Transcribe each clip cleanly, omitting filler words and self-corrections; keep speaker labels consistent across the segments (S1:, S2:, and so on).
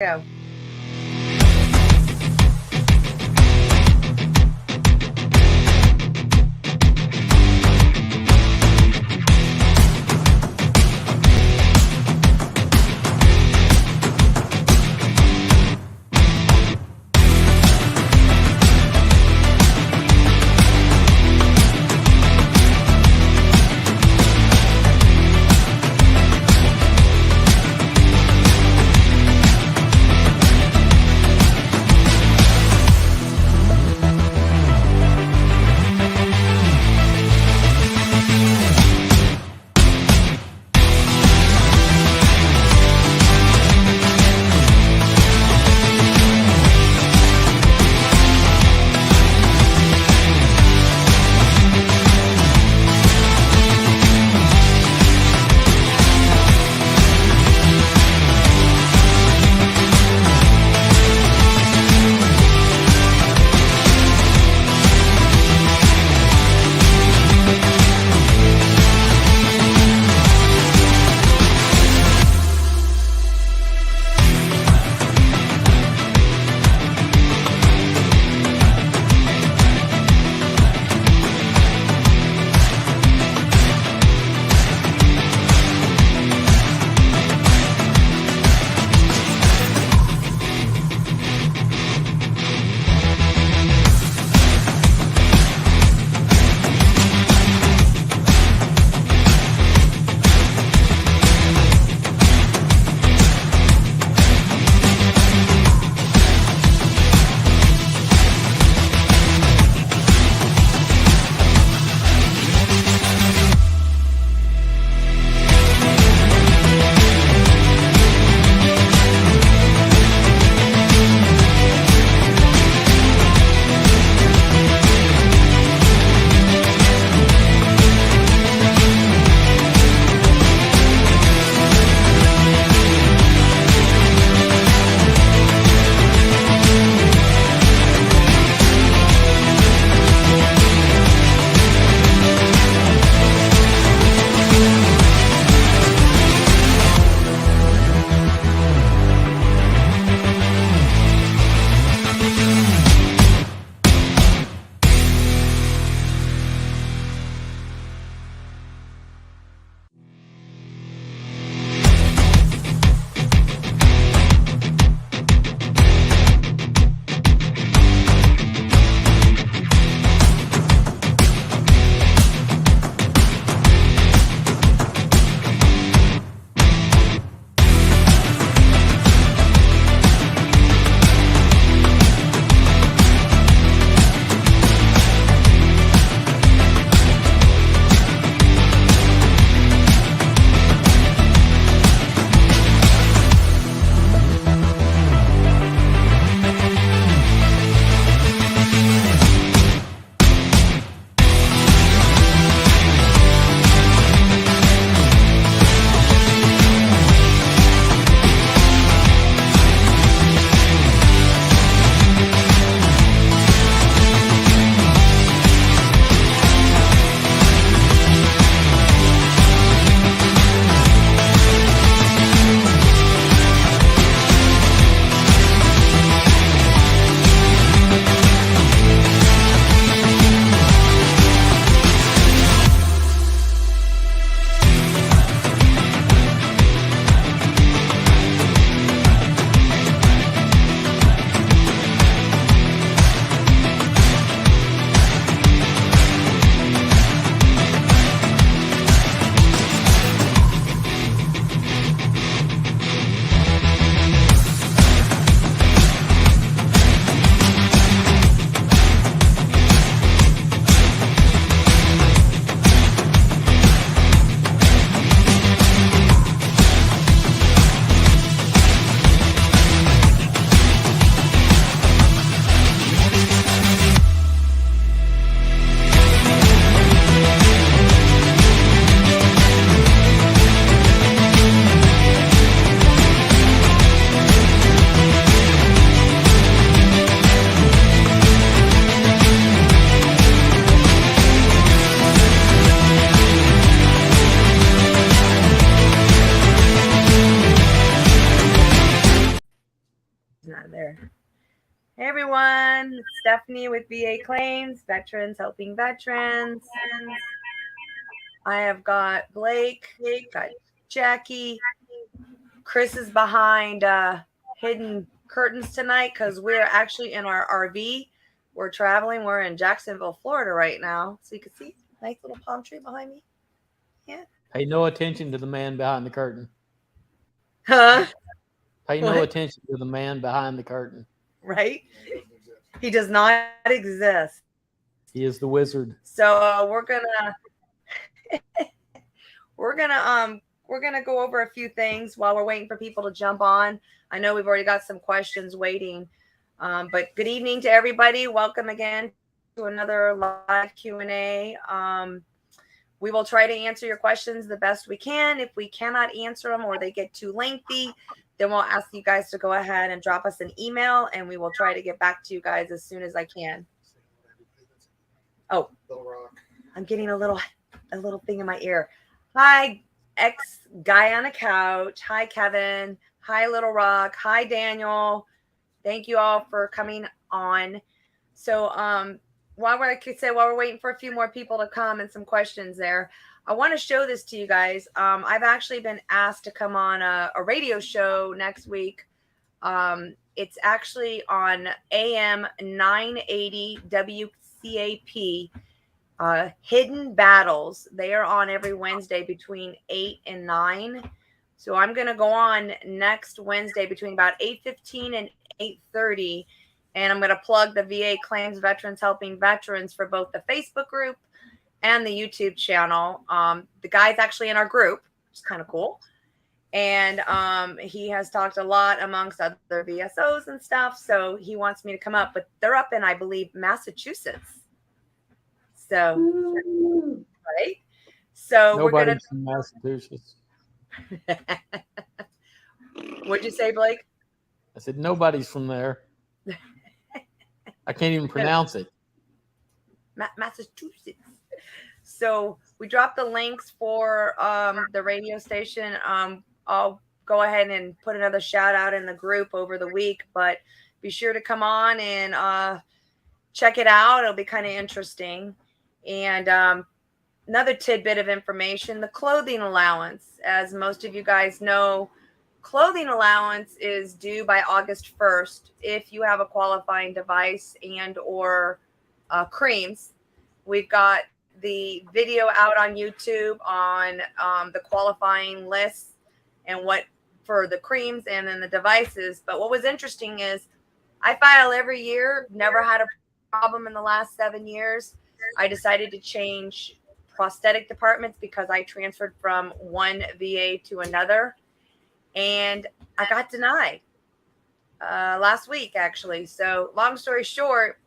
S1: Go. not there. Hey everyone, it's Stephanie with VA Claims, Veterans Helping Veterans. I have got Blake, got Jackie. Chris is behind hidden curtains tonight because we're actually in our RV. We're traveling. We're in Jacksonville, Florida right now. So you can see nice little palm tree behind me. Yeah.
S2: Pay no attention to the man behind the curtain.
S1: Huh?
S2: Pay no
S1: What?
S2: attention to the man behind the curtain.
S1: Right? He does not exist.
S2: He is the wizard.
S1: So we're gonna go over a few things while we're waiting for people to jump on. I know we've already got some questions waiting, but good evening to everybody. Welcome again to another live Q&A. We will try to answer your questions the best we can. If we cannot answer them or they get too lengthy, then we'll ask you guys to go ahead and drop us an email, and we will try to get back to you guys as soon as I can. Oh, I'm getting a little thing in my ear. Hi, ex guy on a couch. Hi, Kevin. Hi, Little Rock. Hi, Daniel. Thank you all for coming on. So, while we're waiting for a few more people to come and some questions there, I want to show this to you guys. I've actually been asked to come on a radio show next week. It's actually on AM 980 WCAP. Hidden Battles. They are on every Wednesday between 8 and 9. So I'm going to go on next Wednesday between about 8:15 and 8:30. And I'm going to plug the VA Claims Veterans Helping Veterans for both the Facebook group and the YouTube channel. The guy's actually in our group, which is kind of cool. And he has talked a lot amongst other VSOs and stuff. So he wants me to come up. But they're up in, I believe, Massachusetts. So, right? So
S2: Nobody's from Massachusetts.
S1: What'd you say, Blake?
S2: I said nobody's from there. I can't even pronounce it.
S1: Massachusetts. So we dropped the links for the radio station. I'll go ahead and put another shout out in the group over the week, but be sure to come on and check it out. It'll be kind of interesting. And another tidbit of information, the clothing allowance. As most of you guys know, clothing allowance is due by August 1st if you have a qualifying device and or creams. We've got the video out on YouTube on the qualifying lists and what for the creams and then the devices. But what was interesting is I file every year, never had a problem in the last 7 years. I decided to change prosthetic departments because I transferred from one VA to another, and I got denied last week, actually. So long story short,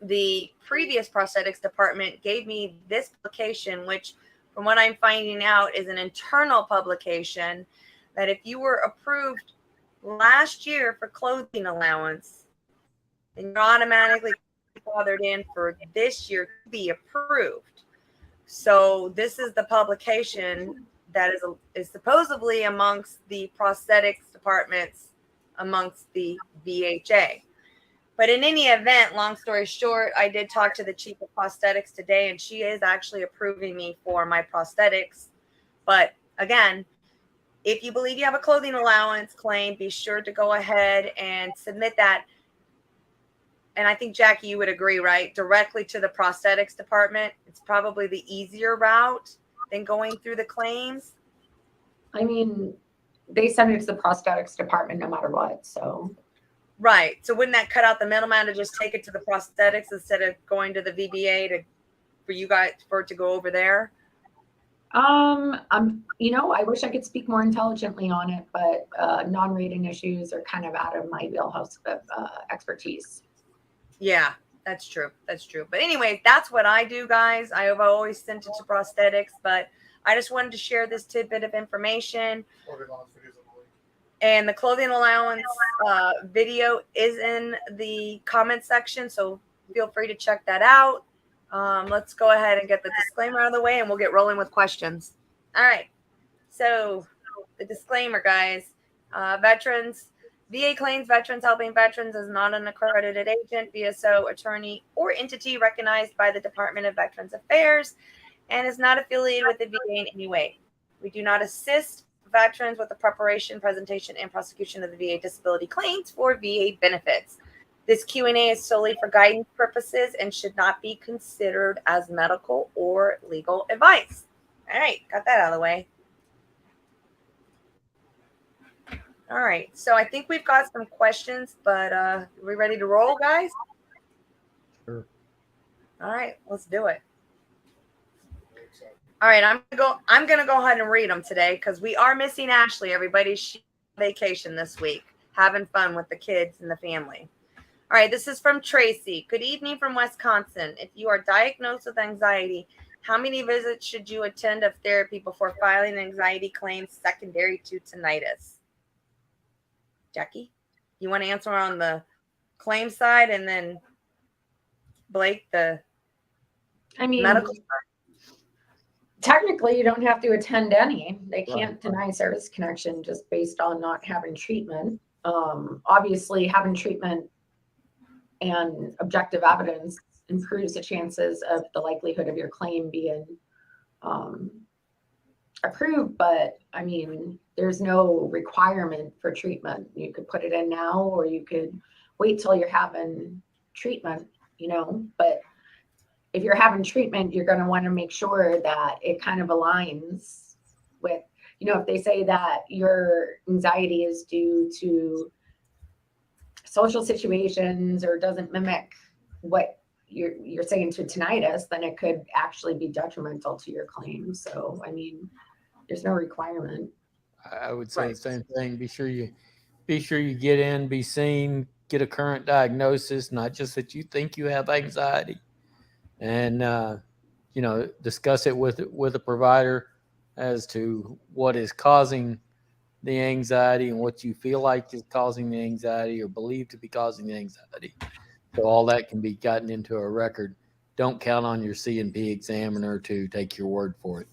S1: the previous prosthetics department gave me this publication, which from what I'm finding out is an internal publication, that if you were approved last year for clothing allowance, then you're automatically fathered in for this year to be approved. So this is the publication that is supposedly amongst the prosthetics departments amongst the VHA. But in any event, long story short, I did talk to the chief of prosthetics today, and she is actually approving me for my prosthetics. But again, if you believe you have a clothing allowance claim, be sure to go ahead and submit that. And I think, Jackie, you would agree, right? Directly to the prosthetics department. It's probably the easier route than going through the claims.
S3: I mean, they send it to the prosthetics department no matter what. So,
S1: right. So wouldn't that cut out the middleman to just take it to the prosthetics instead of going to the VBA for you guys for it to go over there?
S3: I wish I could speak more intelligently on it, but non-rating issues are kind of out of my wheelhouse of expertise.
S1: Yeah, that's true. That's true. But anyway, that's what I do, guys. I have always sent it to prosthetics, but I just wanted to share this tidbit of information. And the clothing allowance video is in the comment section, so feel free to check that out. Let's go ahead and get the disclaimer out of the way, and we'll get rolling with questions. All right. So the disclaimer, guys. Veterans, VA claims veterans helping veterans is not an accredited agent, VSO, attorney, or entity recognized by the Department of Veterans Affairs and is not affiliated with the VA in any way. We do not assist veterans with the preparation, presentation, and prosecution of the VA disability claims for VA benefits. This Q&A is solely for guidance purposes and should not be considered as medical or legal advice. All right, got that out of the way. All right, so I think we've got some questions, but are we ready to roll, guys?
S2: Sure.
S1: All right, let's do it. All right, I'm gonna go ahead and read them today because we are missing Ashley. Everybody's on vacation this week, having fun with the kids and the family. All right, this is from Tracy. Good evening from Wisconsin. If you are diagnosed with anxiety, how many visits should you attend of therapy before filing an anxiety claim secondary to tinnitus? Jackie, you want to answer on the claim side, and then Blake, the medical side?
S3: Technically, you don't have to attend any. They can't deny service connection just based on not having treatment. Obviously, having treatment and objective evidence improves the chances of the likelihood of your claim being approved. But I mean, there's no requirement for treatment. You could put it in now, or you could wait till you're having treatment, but if you're having treatment, you're going to want to make sure that it kind of aligns with, if they say that your anxiety is due to social situations or doesn't mimic what you're saying to tinnitus, then it could actually be detrimental to your claim. So, I mean, there's no requirement.
S2: I would say the same thing. Be sure you get in, be seen, get a current diagnosis, not just that you think you have anxiety. And, discuss it with a provider as to what is causing the anxiety and what you feel like is causing the anxiety or believed to be causing the anxiety. So all that can be gotten into a record. Don't count on your C&P examiner to take your word for it.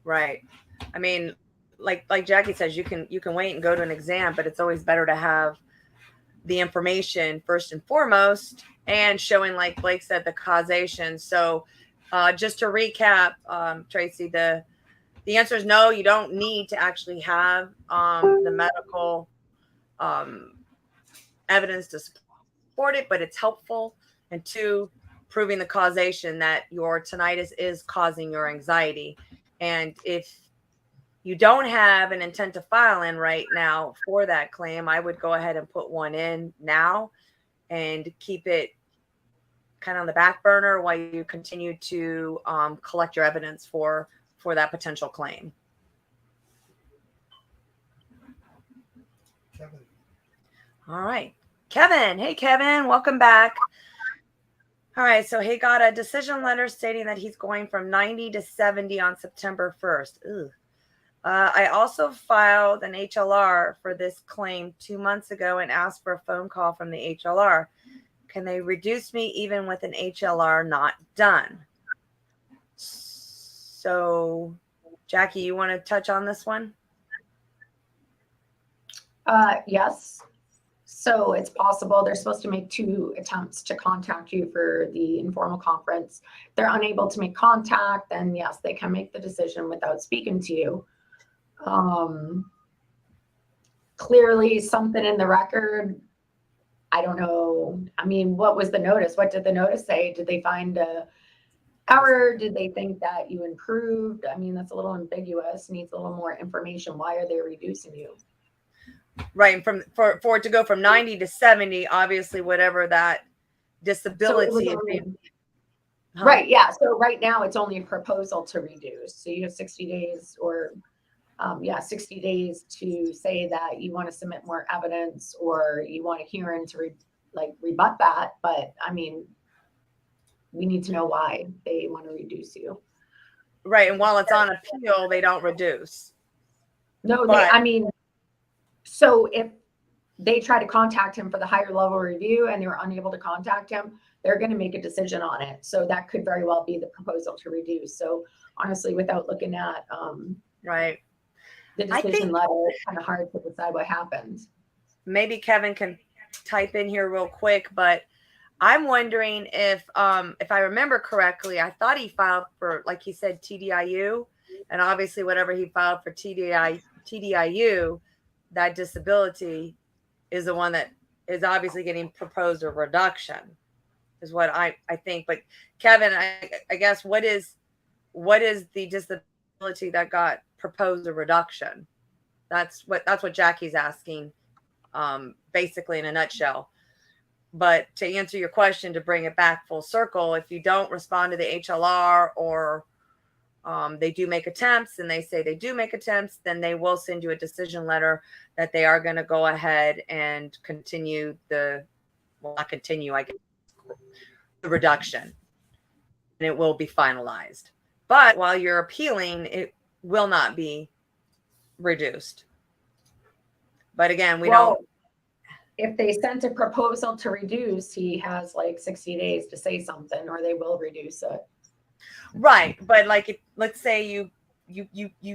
S1: Right. I mean, like Jackie says, you can wait and go to an exam, but it's always better to have the information first and foremost, and showing, like Blake said, the causation. So just to recap, Tracy, the answer is no, you don't need to actually have the medical evidence to support it, but it's helpful. And two, proving the causation that your tinnitus is causing your anxiety. And if you don't have an intent to file in right now for that claim, I would go ahead and put one in now and keep it kind of on the back burner while you continue to collect your evidence for that potential claim.
S4: Kevin.
S1: All right. Kevin. Hey, Kevin. Welcome back. All right. So he got a decision letter stating that he's going from 90 to 70 on September 1st. Ooh. I also filed an HLR for this claim 2 months ago and asked for a phone call from the HLR. Can they reduce me even with an HLR not done? So, Jackie, you want to touch on this one?
S3: Yes. So it's possible they're supposed to make 2 attempts to contact you for the informal conference. If they're unable to make contact, then yes, they can make the decision without speaking to you. Clearly something in the record, I don't know. I mean, what was the notice? What did the notice say? Did they find a error? Did they think that you improved? I mean, that's a little ambiguous, needs a little more information. Why are they reducing you?
S1: Right. For it to go from 90 to 70, obviously, whatever that disability is.
S3: Right. Yeah. So right now it's only a proposal to reduce. So you have 60 days or 60 days to say that you want to submit more evidence or you want a hearing to rebut that. But I mean, we need to know why they want to reduce you.
S1: Right. And while it's on appeal, they don't reduce.
S3: No, so if they try to contact him for the higher level review and they were unable to contact him, they're going to make a decision on it. So that could very well be the proposal to reduce. So honestly, without looking at
S1: right.
S3: the decision letter, it's kind of hard to decide what happened.
S1: maybe Kevin can type in here real quick, but I'm wondering if I remember correctly, I thought he filed for, like he said, TDIU, and obviously whatever he filed for TDIU, that disability is the one that is obviously getting proposed a reduction, is what I think. But Kevin, I guess what is the disability that got proposed a reduction? That's what Jackie's asking, basically in a nutshell. But to answer your question, to bring it back full circle, if you don't respond to the HLR, or they do make attempts and they say they do make attempts, then they will send you a decision letter that they are going to go ahead and continue not continue, I guess, the reduction. And it will be finalized. But while you're appealing, it will not be reduced. But again, we don't.
S3: If they sent a proposal to reduce, he has like 60 days to say something, or they will reduce it.
S1: Right. But like, let's say you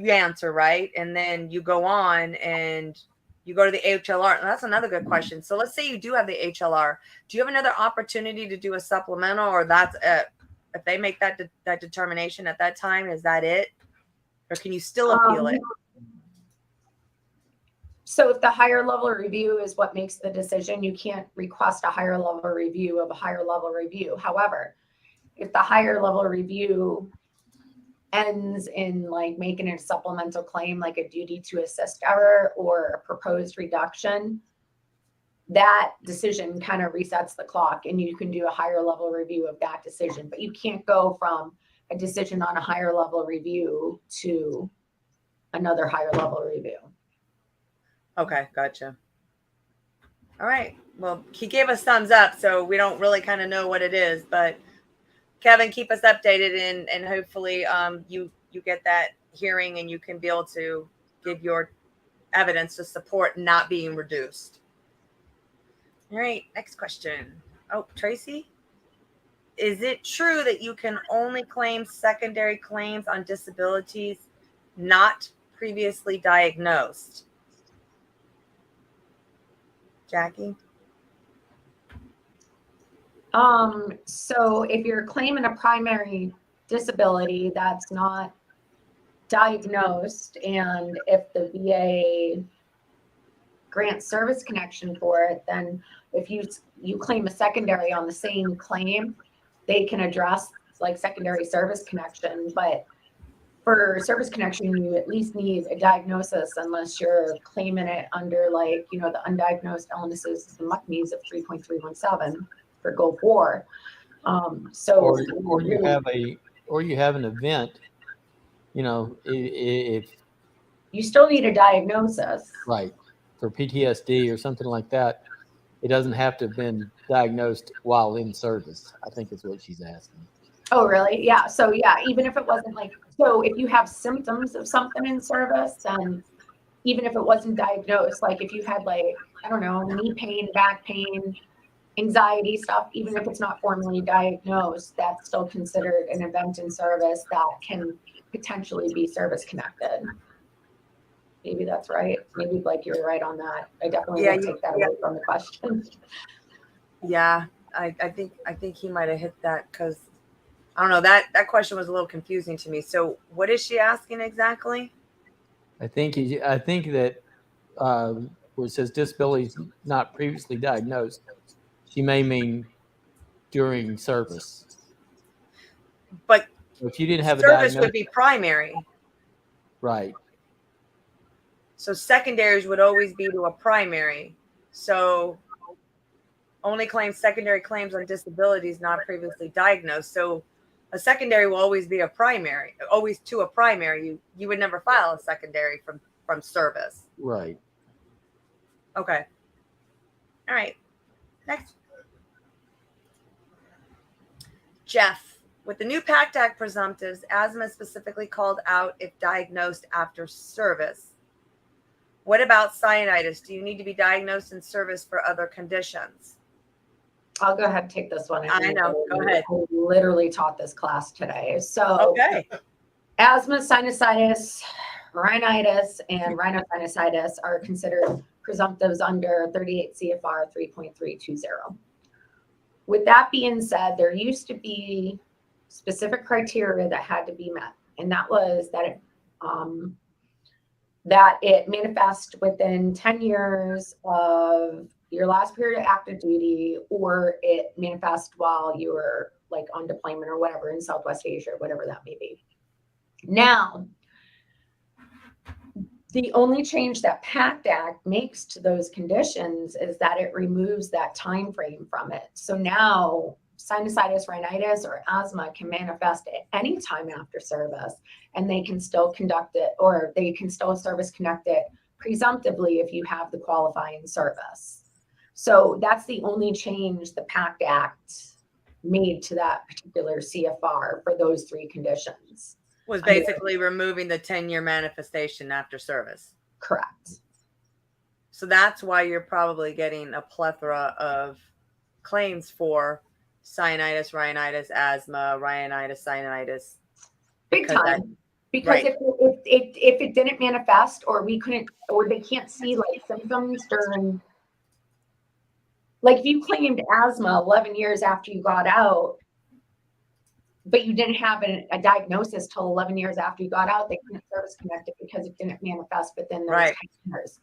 S1: answer, right? And then you go on and you go to the HLR. And that's another good question. So let's say you do have the HLR. Do you have another opportunity to do a supplemental, or that's it? If they make that determination at that time, is that it? Or can you still appeal it?
S3: So if the higher level review is what makes the decision, you can't request a higher level review of a higher level review. However, if the higher level review ends in like making a supplemental claim, like a duty to assist error or a proposed reduction, that decision kind of resets the clock, and you can do a higher level review of that decision. But you can't go from a decision on a higher level review to another higher level review.
S1: Okay, gotcha. All right. Well, he gave us thumbs up, so we don't really kind of know what it is. But Kevin, keep us updated, and hopefully you get that hearing and you can be able to give your evidence to support not being reduced. All right, next question. Oh, Tracy, is it true that you can only claim secondary claims on disabilities not previously diagnosed? Jackie?
S3: So if you're claiming a primary disability that's not diagnosed, and if the VA grants service connection for it, then if you claim a secondary on the same claim, they can address like secondary service connection. But for service connection, you at least need a diagnosis, unless you're claiming it under like, the undiagnosed illnesses and MUCMEs of 3.317 for Goal 4.
S2: Or you have an event, if
S3: you still need a diagnosis.
S2: Right. For PTSD or something like that, it doesn't have to have been diagnosed while in service, I think is what she's asking.
S3: Oh, really? Yeah. So yeah, even if it wasn't so if you have symptoms of something in service, then even if it wasn't diagnosed, like if you had I don't know, knee pain, back pain, anxiety stuff, even if it's not formally diagnosed, that's still considered an event in service that can potentially be service connected. Maybe that's right. Maybe you're right on that. I definitely won't take that away from the question.
S1: Yeah, I think he might have hit that, because I don't know, that question was a little confusing to me. So what is she asking exactly?
S2: I think that where it says disabilities not previously diagnosed, she may mean during service.
S1: But
S2: if you didn't have
S1: service
S2: a diagnosis,
S1: would be primary.
S2: Right.
S1: So secondaries would always be to a primary. So only claim secondary claims on disabilities not previously diagnosed. So a secondary will always be a primary, always to a primary. You would never file a secondary from service.
S2: Right.
S1: Okay. All right. Next. Jeff, with the new PACT Act presumptives, asthma is specifically called out if diagnosed after service. What about cyanitis? Do you need to be diagnosed in service for other conditions?
S3: I'll go ahead and take this one.
S1: I know. Go ahead.
S3: I literally taught this class today. So
S1: okay.
S3: Asthma, sinusitis, rhinitis, and rhinosinusitis are considered presumptives under 38 CFR 3.320. With that being said, there used to be specific criteria that had to be met, and that was that it manifest within 10 years of your last period of active duty, or it manifest while you were like on deployment or whatever in Southwest Asia, whatever that may be. Now, the only change that PACT Act makes to those conditions is that it removes that time frame from it. So now sinusitis, rhinitis, or asthma can manifest at any time after service, and they can still conduct it, or they can still service connect it presumptively if you have the qualifying service. So that's the only change the PACT Act made to that particular CFR for those three conditions.
S1: Was basically removing the 10-year manifestation after service.
S3: Correct.
S1: So that's why you're probably getting a plethora of claims for sinusitis, rhinitis, asthma, rhinitis, sinusitis.
S3: Big time. Because right. if it didn't manifest, or we couldn't, or they can't see like symptoms during, like if you claimed asthma 11 years after you got out, but you didn't have a diagnosis till 11 years after you got out, they couldn't service connect it because it didn't manifest within those 10 years.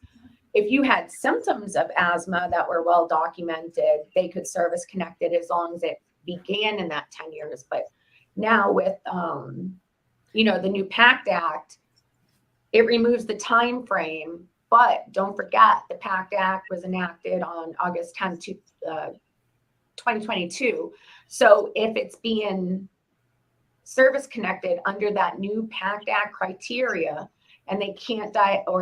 S3: If you had symptoms of asthma that were well documented, they could service connect it as long as it began in that 10 years. But now with, the new PACT Act, it removes the time frame. But don't forget, the PACT Act was enacted on August 10th, 2022. So if it's being service connected under that new PACT Act criteria, and they can't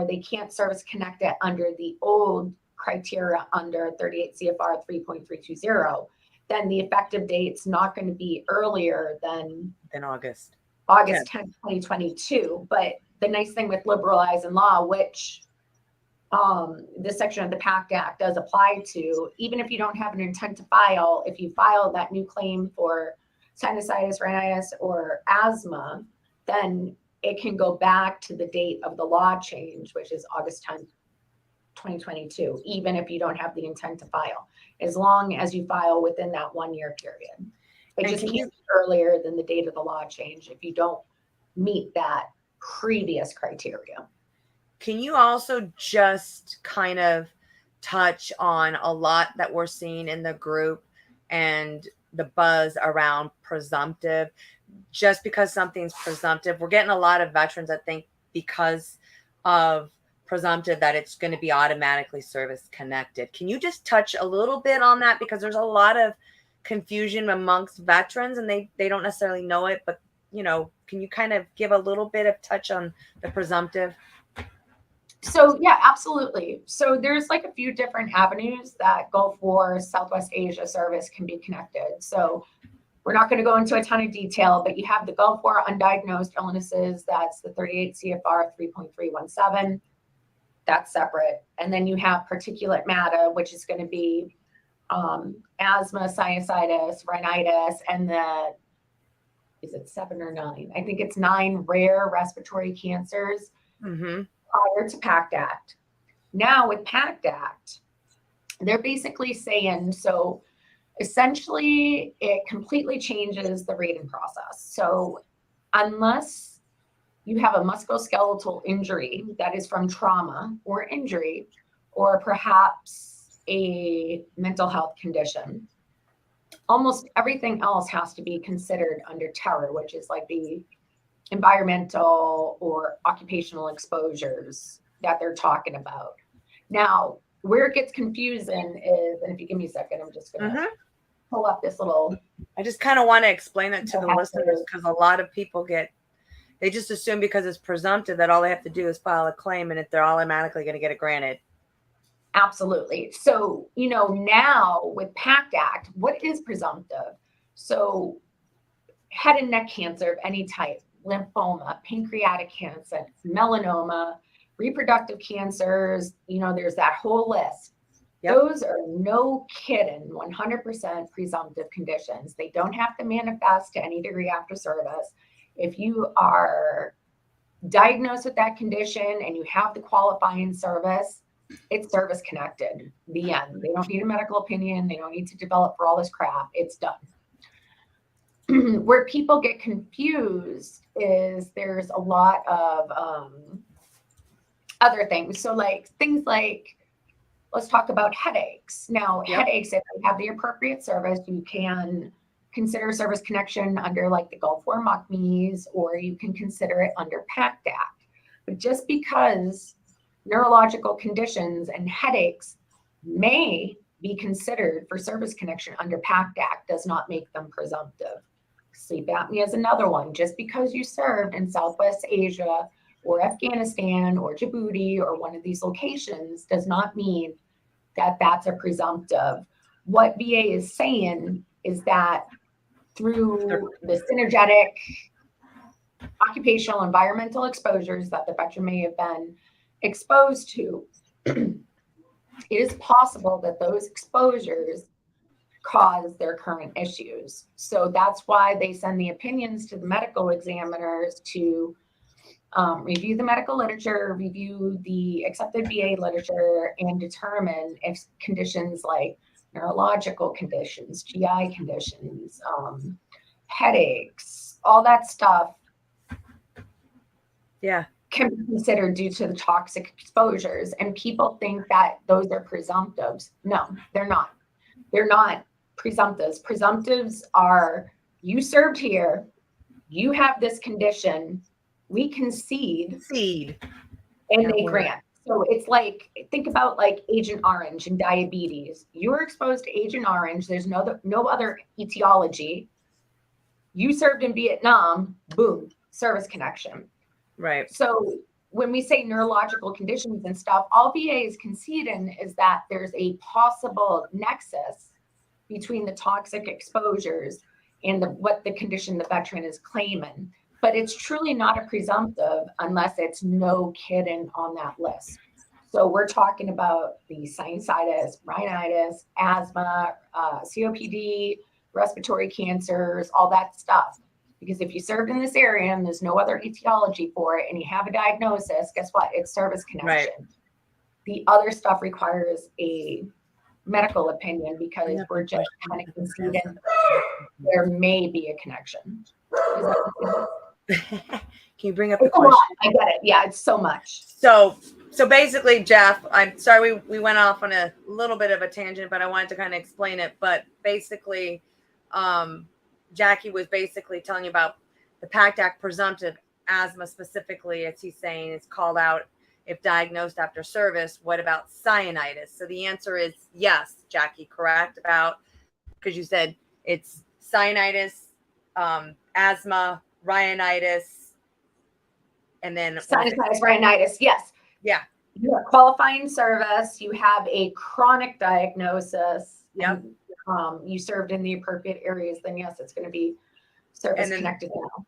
S3: they can't service connect it under the old criteria under 38 CFR 3.320, then the effective date's not going to be earlier than August 10th, 2022. But the nice thing with liberalizing law, which this section of the PACT Act does apply to, even if you don't have an intent to file, if you file that new claim for sinusitis, rhinitis, or asthma, then it can go back to the date of the law change, which is August 10th, 2022, even if you don't have the intent to file, as long as you file within that 1 year period. It just can't be earlier than the date of the law change if you don't meet that previous criteria.
S1: Can you also just kind of touch on a lot that we're seeing in the group and the buzz around presumptive? Just because something's presumptive, we're getting a lot of veterans, I think, because of presumptive, that it's going to be automatically service connected. Can you just touch a little bit on that? Because there's a lot of confusion amongst veterans, and they don't necessarily know it, but can you kind of give a little bit of touch on the presumptive?
S3: So yeah, absolutely. So there's like a few different avenues that Gulf War, Southwest Asia service can be connected. So we're not going to go into a ton of detail, but you have the Gulf War undiagnosed illnesses. That's the 38 CFR 3.317. That's separate. And then you have particulate matter, which is going to be asthma, sinusitis, rhinitis, and is it 7 or 9? I think it's 9 rare respiratory cancers prior to PACT Act. Now with PACT Act, they're basically saying, so essentially it completely changes the rating process. So unless you have a musculoskeletal injury that is from trauma or injury, or perhaps a mental health condition, almost everything else has to be considered under terror, which is like the environmental or occupational exposures that they're talking about. Now, where it gets confusing is, and if you give me a second, I'm just going to pull up this little.
S1: I just kind of want to explain it to the listeners, because a lot of people they just assume because it's presumptive that all they have to do is file a claim and they're automatically going to get it granted.
S3: Absolutely. So, now with PACT Act, what is presumptive? So head and neck cancer of any type, lymphoma, pancreatic cancer, melanoma, reproductive cancers, there's that whole list. Yep. Those are no kidding 100% presumptive conditions. They don't have to manifest to any degree after service. If you are diagnosed with that condition and you have the qualifying service, it's service connected. The end. They don't need a medical opinion. They don't need to develop for all this crap. It's done. Where people get confused is there's a lot of other things. So like things like, let's talk about headaches. Now, headaches, if you have the appropriate service, you can consider service connection under like the Gulf War MOCMEs, or you can consider it under PACT Act. But just because neurological conditions and headaches may be considered for service connection under PACT Act does not make them presumptive. Sleep apnea is another one. Just because you served in Southwest Asia or Afghanistan or Djibouti or one of these locations does not mean that that's a presumptive. What VA is saying is that through the synergetic occupational environmental exposures that the veteran may have been exposed to, it is possible that those exposures cause their current issues. So that's why they send the opinions to the medical examiners to review the medical literature, review the accepted VA literature, and determine if conditions like neurological conditions, GI conditions, headaches, all that stuff can be considered due to the toxic exposures. And people think that those are presumptives. No, they're not. They're not presumptives. Presumptives are, you served here, you have this condition, we concede and they grant. So it's like, think about like Agent Orange and diabetes. You were exposed to Agent Orange. There's no other etiology. You served in Vietnam, boom, service connection.
S1: Right.
S3: So when we say neurological conditions and stuff, all VA is conceding is that there's a possible nexus between the toxic exposures and what the condition the veteran is claiming. But it's truly not a presumptive unless it's no kidding on that list. So we're talking about the sinusitis, rhinitis, asthma, COPD, respiratory cancers, all that stuff. Because if you served in this area and there's no other etiology for it and you have a diagnosis, guess what? It's service connection.
S1: Right.
S3: The other stuff requires a medical opinion because we're just kind of conceding there may be a connection.
S1: Can you bring up the question?
S3: I get it. Yeah, it's so much.
S1: So basically, Jeff, I'm sorry we went off on a little bit of a tangent, but I wanted to kind of explain it. But basically, Jackie was basically telling you about the PACT Act presumptive asthma specifically, as he's saying, is called out if diagnosed after service. What about sinusitis? So the answer is yes, Jackie, correct, about, because you said it's sinusitis, asthma, rhinitis, and then
S3: sinusitis, rhinitis. Yes.
S1: Yeah.
S3: You have qualifying service. You have a chronic diagnosis.
S1: Yep.
S3: You served in the appropriate areas. Then yes, it's going to be service connected now.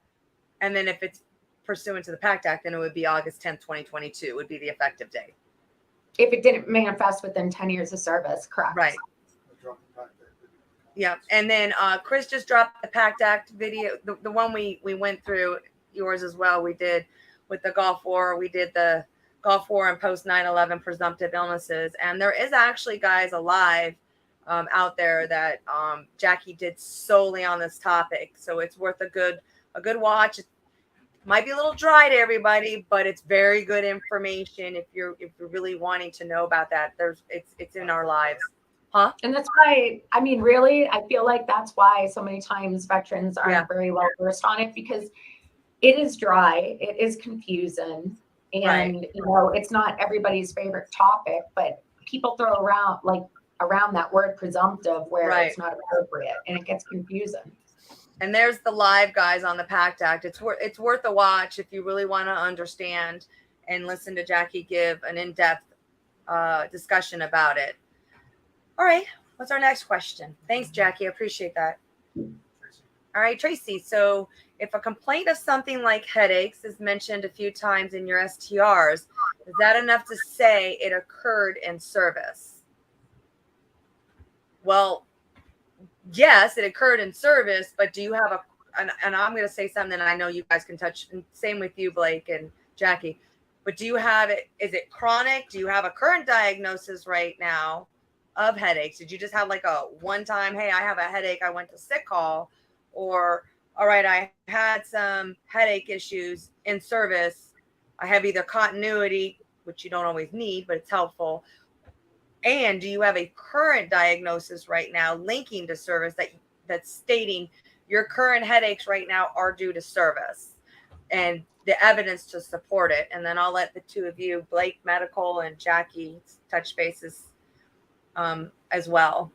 S1: And then if it's pursuant to the PACT Act, then it would be August 10th, 2022 would be the effective date.
S3: If it didn't manifest within 10 years of service, correct.
S1: Right. Yeah. And then Chris just dropped the PACT Act video, the one we went through, yours as well. We did with the Gulf War. We did the Gulf War and post 9/11 presumptive illnesses. And there is actually, guys, alive out there that Jackie did solely on this topic. So it's worth a good watch. It might be a little dry to everybody, but it's very good information if you're really wanting to know about that. It's in our lives. Huh?
S3: And that's why, I mean, really, I feel like that's why so many times veterans aren't very well versed on it, because it is dry, it is confusing, and you know, it's not everybody's favorite topic, but people throw around that word presumptive where it's not appropriate, and it gets confusing.
S1: And there's the live, guys, on the PACT Act. It's worth a watch if you really want to understand and listen to Jackie give an in-depth discussion about it. All right, what's our next question? Thanks, Jackie. I appreciate that. All right, Tracy. So if a complaint of something like headaches is mentioned a few times in your STRs, is that enough to say it occurred in service? Well, yes, it occurred in service, but do you have and I'm going to say something that I know you guys can touch, and same with you, Blake and Jackie, But do you have it? Is it chronic? Do you have a current diagnosis right now of headaches? Did you just have like a one-time, hey, I have a headache, I went to sick call? Or, all right, I had some headache issues in service. I have either continuity, which you don't always need, but it's helpful. And do you have a current diagnosis right now linking to service that's stating your current headaches right now are due to service and the evidence to support it? And then I'll let the two of you, Blake Medical and Jackie, touch bases as well.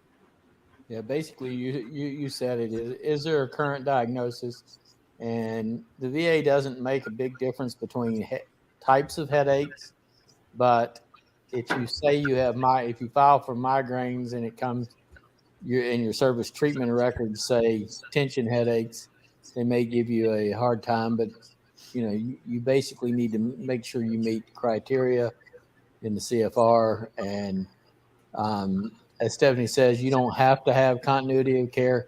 S2: Yeah, basically you said it. Is there a current diagnosis? And the VA doesn't make a big difference between types of headaches, but if you say you have if you file for migraines and it comes in your service treatment records say tension headaches, they may give you a hard time. But you basically need to make sure you meet criteria in the CFR. And as Stephanie says, you don't have to have continuity of care,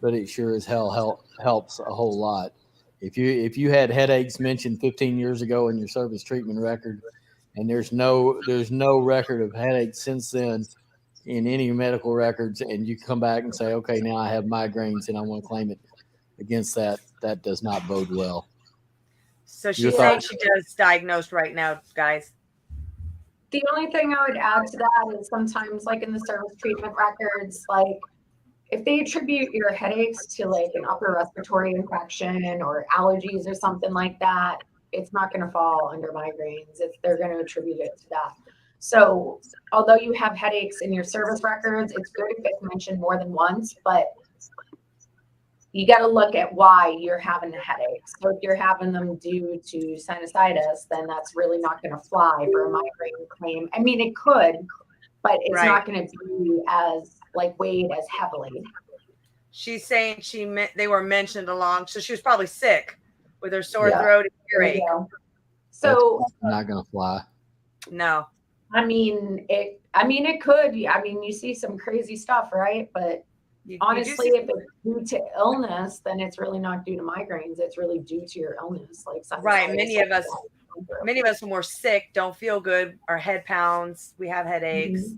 S2: but it sure as hell helps a whole lot. If you had headaches mentioned 15 years ago in your service treatment record, and there's no record of headaches since then in any medical records, and you come back and say, okay, now I have migraines and I want to claim it against that does not bode well.
S1: So she's saying she does diagnosed right now, guys.
S3: The only thing I would add to that is sometimes, like in the service treatment records, like if they attribute your headaches to like an upper respiratory infection or allergies or something like that, it's not going to fall under migraines. They're going to attribute it to that. So although you have headaches in your service records, it's good if it's mentioned more than once, but you got to look at why you're having the headaches. So if you're having them due to sinusitis, then that's really not going to fly for a migraine claim. I mean, it could, but it's not going to be as like weighed as heavily.
S1: She's saying they were mentioned along, so she was probably sick with her sore throat and earache.
S3: So
S2: that's not going to fly.
S1: No.
S3: I mean, it could. I mean, you see some crazy stuff, right? But honestly, if it's due to illness, then it's really not due to migraines. It's really due to your illness. Like
S1: right. Many of us when we're sick don't feel good. Our head pounds. We have headaches.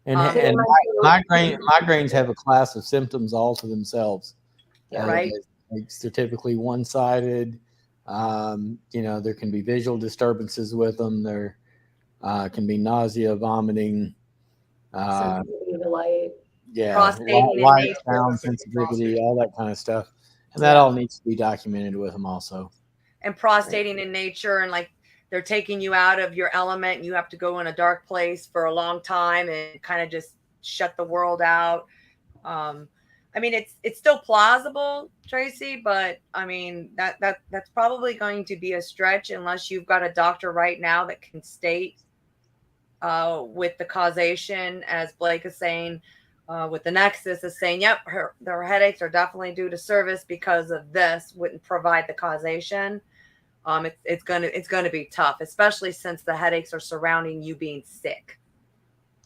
S2: Mm-hmm. And migraines have a class of symptoms all to themselves.
S1: Right.
S2: They're typically one-sided. There can be visual disturbances with them. There can be nausea, vomiting.
S3: Sensitivity to light.
S2: Yeah, light, sound sensitivity, all that kind of stuff. And that all needs to be documented with them also.
S1: And prostrating in nature, and like they're taking you out of your element and you have to go in a dark place for a long time and kind of just shut the world out. I mean, it's still plausible, Tracy, but I mean, that's probably going to be a stretch unless you've got a doctor right now that can state with the causation, as Blake is saying, with the nexus is saying, yep, her headaches are definitely due to service because of this, wouldn't provide the causation. It's gonna be tough, especially since the headaches are surrounding you being sick.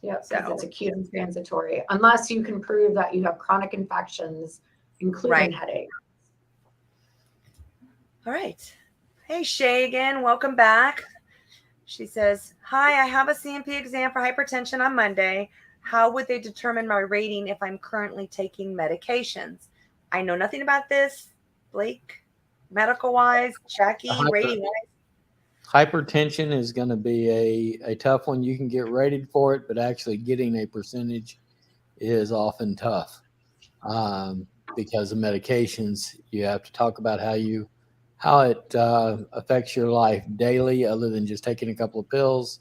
S3: Yeah, because it's acute and transitory, unless you can prove that you have chronic infections, including headaches.
S1: All right. Hey, Shay again. Welcome back. She says, hi, I have a CMP exam for hypertension on Monday. How would they determine my rating if I'm currently taking medications? I know nothing about this. Blake, medical-wise, Jackie, rating-wise.
S2: Hypertension is going to be a tough one. You can get rated for it, but actually getting a percentage is often tough because of medications. You have to talk about how it affects your life daily, other than just taking a couple of pills.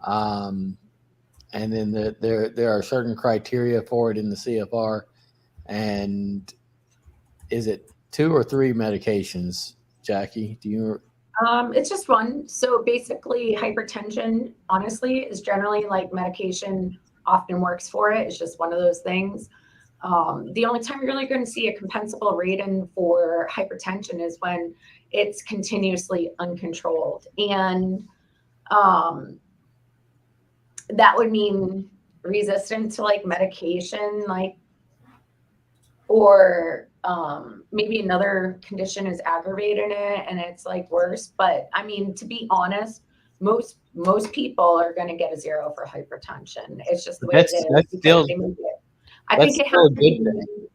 S2: And then there are certain criteria for it in the CFR. And is it 2 or 3 medications, Jackie? Do you?
S3: It's just one. So basically, hypertension, honestly, is generally like medication often works for it. It's just one of those things. The only time you're really going to see a compensable rating for hypertension is when it's continuously uncontrolled. And that would mean resistant to like medication, or maybe another condition is aggravating it and it's like worse. But I mean, to be honest, most people are going to get a 0 for hypertension. It's just the way
S2: That's
S3: it is.
S2: that's still
S3: I
S2: that's
S3: think it
S2: still
S3: has
S2: a
S3: to
S2: good
S3: be.
S2: thing.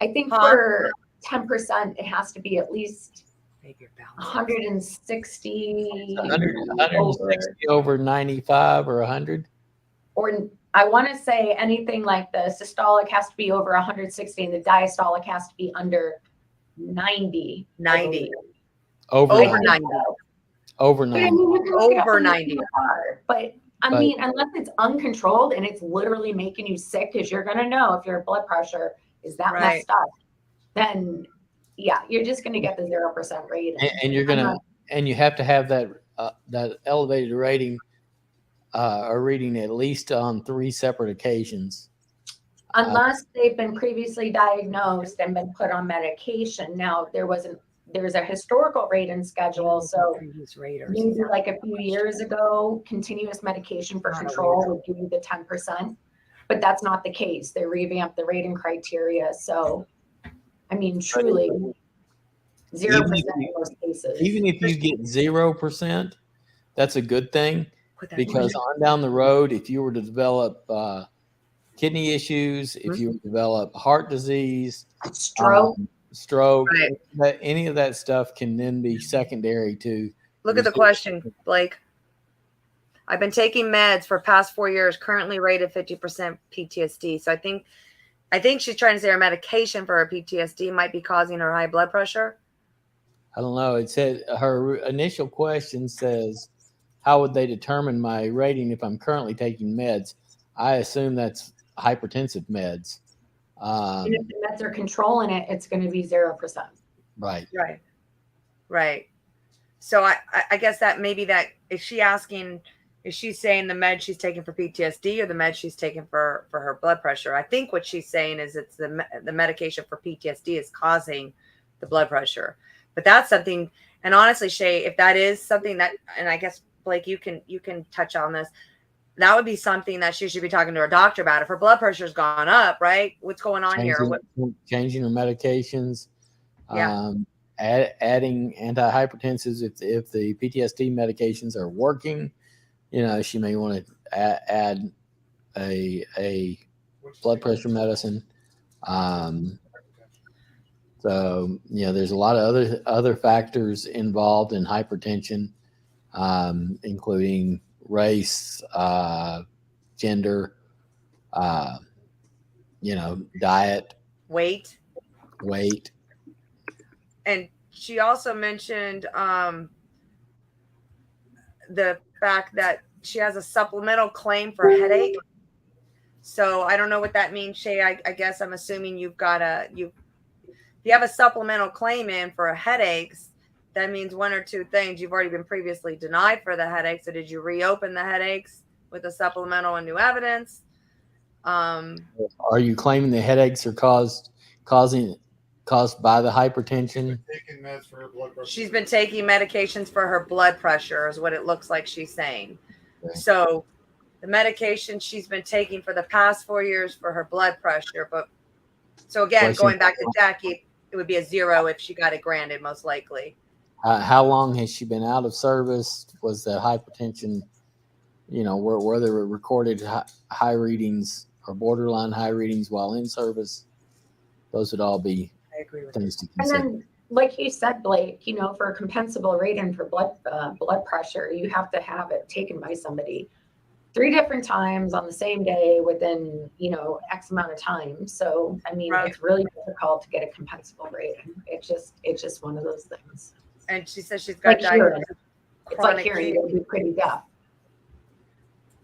S3: I think
S1: Huh?
S3: for 10%, it has to be at least 160
S2: 160 over 95 or 100.
S3: Or I want to say anything like the systolic has to be over 160 and the diastolic has to be under 90.
S1: 90.
S2: Over
S1: Over 90.
S2: Over
S3: But
S2: 90.
S3: I mean, you can look it up
S1: Over
S3: on
S1: 90.
S3: the car. But I mean, unless it's uncontrolled and it's literally making you sick, because you're gonna know if your blood pressure is that messed up, then yeah, you're just gonna get the 0% rating.
S2: And you're gonna and you have to have that that elevated rating or reading at least on 3 separate occasions.
S3: Unless they've been previously diagnosed and been put on medication. Now there's a historical rating schedule, so maybe like a few years ago, continuous medication for control would give you the 10%, but that's not the case. They revamped the rating criteria, so I mean, truly 0% in most cases.
S2: Even if you get 0%, that's a good thing, because on down the road, if you were to develop kidney issues, if you develop heart disease,
S3: stroke,
S2: right, any of that stuff can then be secondary to.
S1: Look at the question, Blake. I've been taking meds for past 4 years, currently rated 50% PTSD. So I think she's trying to say her medication for her PTSD might be causing her high blood pressure.
S2: I don't know. It said her initial question says, how would they determine my rating if I'm currently taking meds? I assume that's hypertensive meds.
S3: And if the meds are controlling it, it's going to be 0%.
S2: Right.
S1: So I guess that maybe that is she saying the med she's taking for PTSD or the med she's taking for her blood pressure? I think what she's saying is it's the medication for PTSD is causing the blood pressure. But that's something, and honestly, Shay, if that is something that, and I guess Blake, you can touch on this, that would be something that she should be talking to her doctor about. If her blood pressure's gone up, right? What's going on here?
S2: Changing her medications, adding antihypertensives if the PTSD medications are working. She may want to add a blood pressure medicine. So there's a lot of other factors involved in hypertension, including race, gender, diet,
S1: weight. And she also mentioned the fact that she has a supplemental claim for headache. So I don't know what that means, Shay. I guess I'm assuming if you have a supplemental claim in for headaches, that means one or two things. You've already been previously denied for the headache. So did you reopen the headaches with a supplemental and new evidence?
S2: Are you claiming the headaches are caused by the hypertension?
S1: She's been taking medications for her blood pressure is what it looks like she's saying. Okay. So the medication she's been taking for the past 4 years for her blood pressure. But so again, going back to Jackie, it would be a 0 if she got it granted, most likely.
S2: How long has she been out of service? Was the hypertension, were there recorded high readings or borderline high readings while in service? Those would all be things to consider.
S3: And then, like you said, Blake, for a compensable rating for blood pressure, you have to have it taken by somebody 3 different times on the same day within, X amount of time. So, I mean, It's really difficult to get a compensable rating. It's just one of those things.
S1: And she says she's got diagnosed.
S3: It's like hearing, it would be pretty deaf.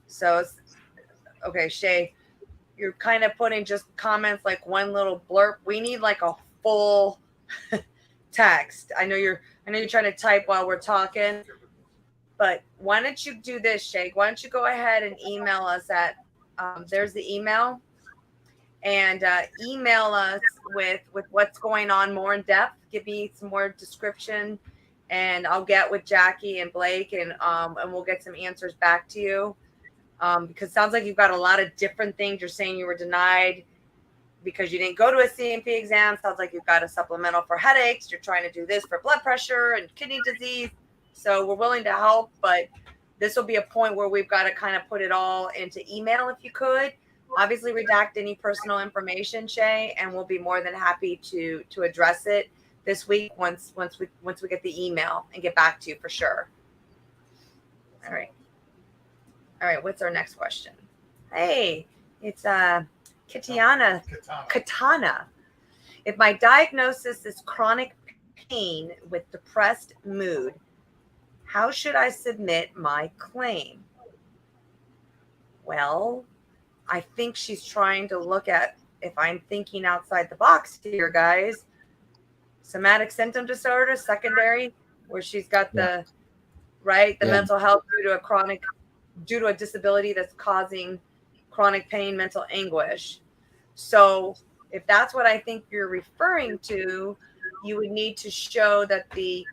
S1: So, okay, Shay, you're kind of putting just comments like one little blurb. We need like a full text. I know you're trying to type while we're talking. But why don't you do this, Shay? Why don't you go ahead and email us at, there's the email, and email us with what's going on more in depth. Give me some more description, and I'll get with Jackie and Blake, and we'll get some answers back to you. Because it sounds like you've got a lot of different things. You're saying you were denied because you didn't go to a CMP exam. Sounds like you've got a supplemental for headaches. You're trying to do this for blood pressure and kidney disease. So we're willing to help, but this will be a point where we've got to kind of put it all into email if you could. Obviously redact any personal information, Shay, and we'll be more than happy to address it this week once we get the email and get back to you for sure. All right, what's our next question? Hey, it's Katana. If my diagnosis is chronic pain with depressed mood, how should I submit my claim? Well, I think she's trying to look at, if I'm thinking outside the box here, guys, somatic symptom disorder, secondary, where she's got the mental health due to a disability that's causing chronic pain, mental anguish. So if that's what I think you're referring to, you would need to show that the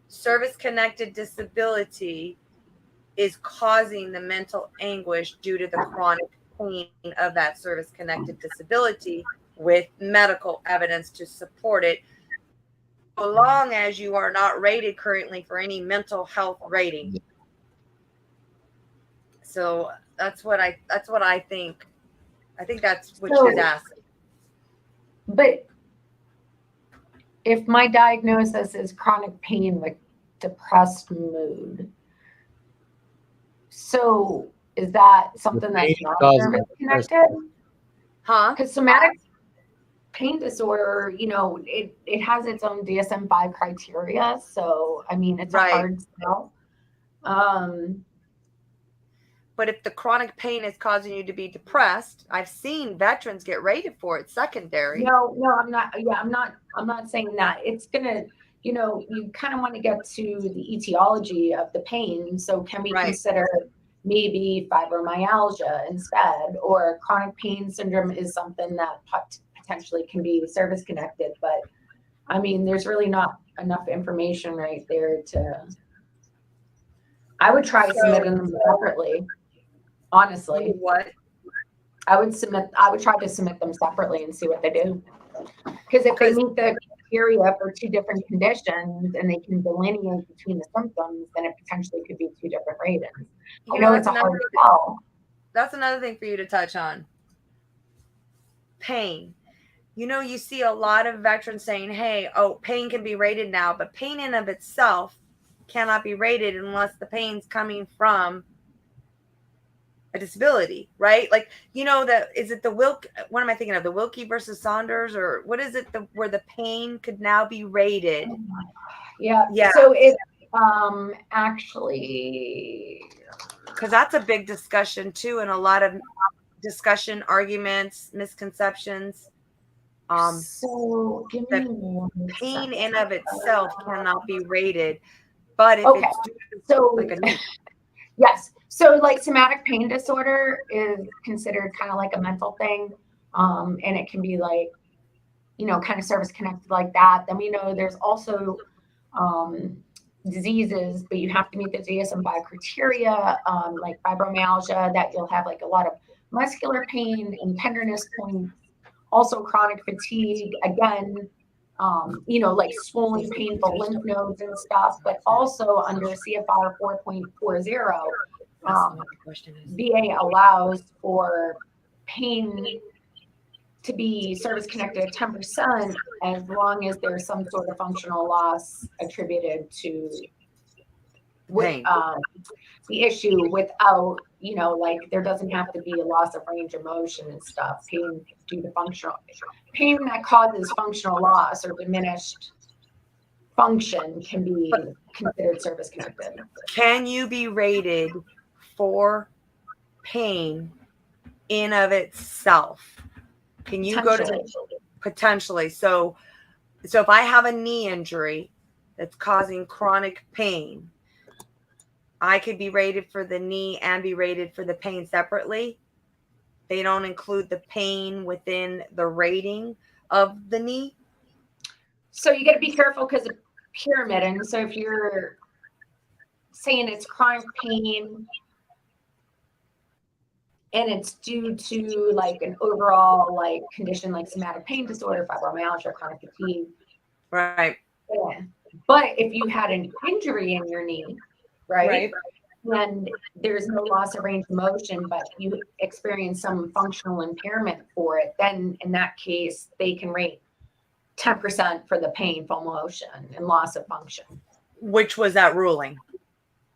S1: service-connected disability is causing the mental anguish due to the chronic pain of that service-connected disability with medical evidence to support it, so long as you are not rated currently for any mental health rating. So that's what I think. I think that's what she's asking.
S3: But if my diagnosis is chronic pain with depressed mood, so is that something that's not service connected?
S1: Huh?
S3: Because somatic pain disorder, it has its own DSM-5 criteria. So, I mean, it's a hard sell.
S1: But if the chronic pain is causing you to be depressed, I've seen veterans get rated for it secondary.
S3: No, I'm not. Yeah, I'm not saying that. It's gonna, you kind of want to get to the etiology of the pain. So can we consider maybe fibromyalgia instead, or chronic pain syndrome is something that potentially can be service connected? But I mean, there's really not enough information right there to. I would try submitting them separately. Honestly, I would try to submit them separately and see what they do. Because if they meet the criteria for two different conditions and they can delineate between the symptoms, then it potentially could be two different ratings. I know it's a hard sell.
S1: That's another thing for you to touch on. Pain. You see a lot of veterans saying, hey, pain can be rated now, but pain in of itself cannot be rated unless the pain's coming from a disability, right? Like, is it the what am I thinking of? The Wilkie versus Saunders, or what is it where the pain could now be rated?
S3: Yeah. So it's actually,
S1: because that's a big discussion too, and a lot of discussion, arguments, misconceptions.
S3: So give me one
S1: pain
S3: second.
S1: in of itself cannot be rated, but if it's due to
S3: yes. So like somatic pain disorder is considered kind of like a mental thing. And it can be like, kind of service connected like that. Then we know there's also diseases, but you have to meet the DSM-5 criteria, like fibromyalgia, that you'll have like a lot of muscular pain and tenderness points, also chronic fatigue, again, like swollen, painful lymph nodes and stuff, but also under CFR 4.40, VA allows for pain to be service connected at 10% as long as there's some sort of functional loss attributed to the issue without, like there doesn't have to be a loss of range of motion and stuff. Pain due to pain that causes functional loss or diminished function can be considered service connected.
S1: Can you be rated for pain in of itself? Can you go to potentially? So if I have a knee injury that's causing chronic pain, I could be rated for the knee and be rated for the pain separately. They don't include the pain within the rating of the knee.
S3: So you got to be careful because of pyramid. And so if you're saying it's chronic pain and it's due to like an overall like condition like somatic pain disorder, fibromyalgia, chronic fatigue.
S1: Right.
S3: Yeah. But if you had an injury in your knee, right? and there's no loss of range of motion, but you experience some functional impairment for it, then in that case, they can rate 10% for the painful motion and loss of function.
S1: Which was that ruling?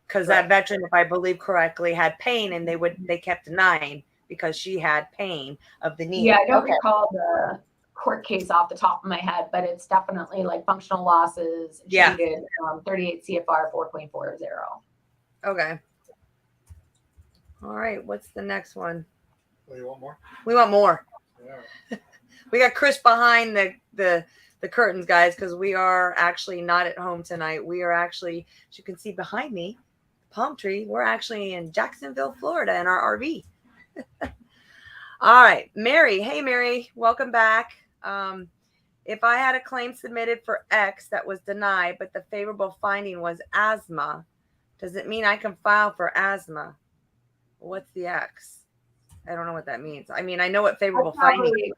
S1: Because
S3: Right.
S1: that veteran, if I believe correctly, had pain, and they kept denying because she had pain of the knee.
S3: Yeah, I don't recall the court case off the top of my head, but it's definitely like functional losses treated 38 CFR 4.40.
S1: Okay. All right. What's the next one?
S4: Oh, you want more?
S1: We want more.
S4: Yeah.
S1: We got Chris behind the curtains, guys, because we are actually not at home tonight. We are actually, as you can see behind me, palm tree. We're actually in Jacksonville, Florida, in our RV. All right, Mary. Hey, Mary. Welcome back. If I had a claim submitted for X that was denied, but the favorable finding was asthma, does it mean I can file for asthma? What's the X? I don't know what that means. I mean, I know what favorable finding.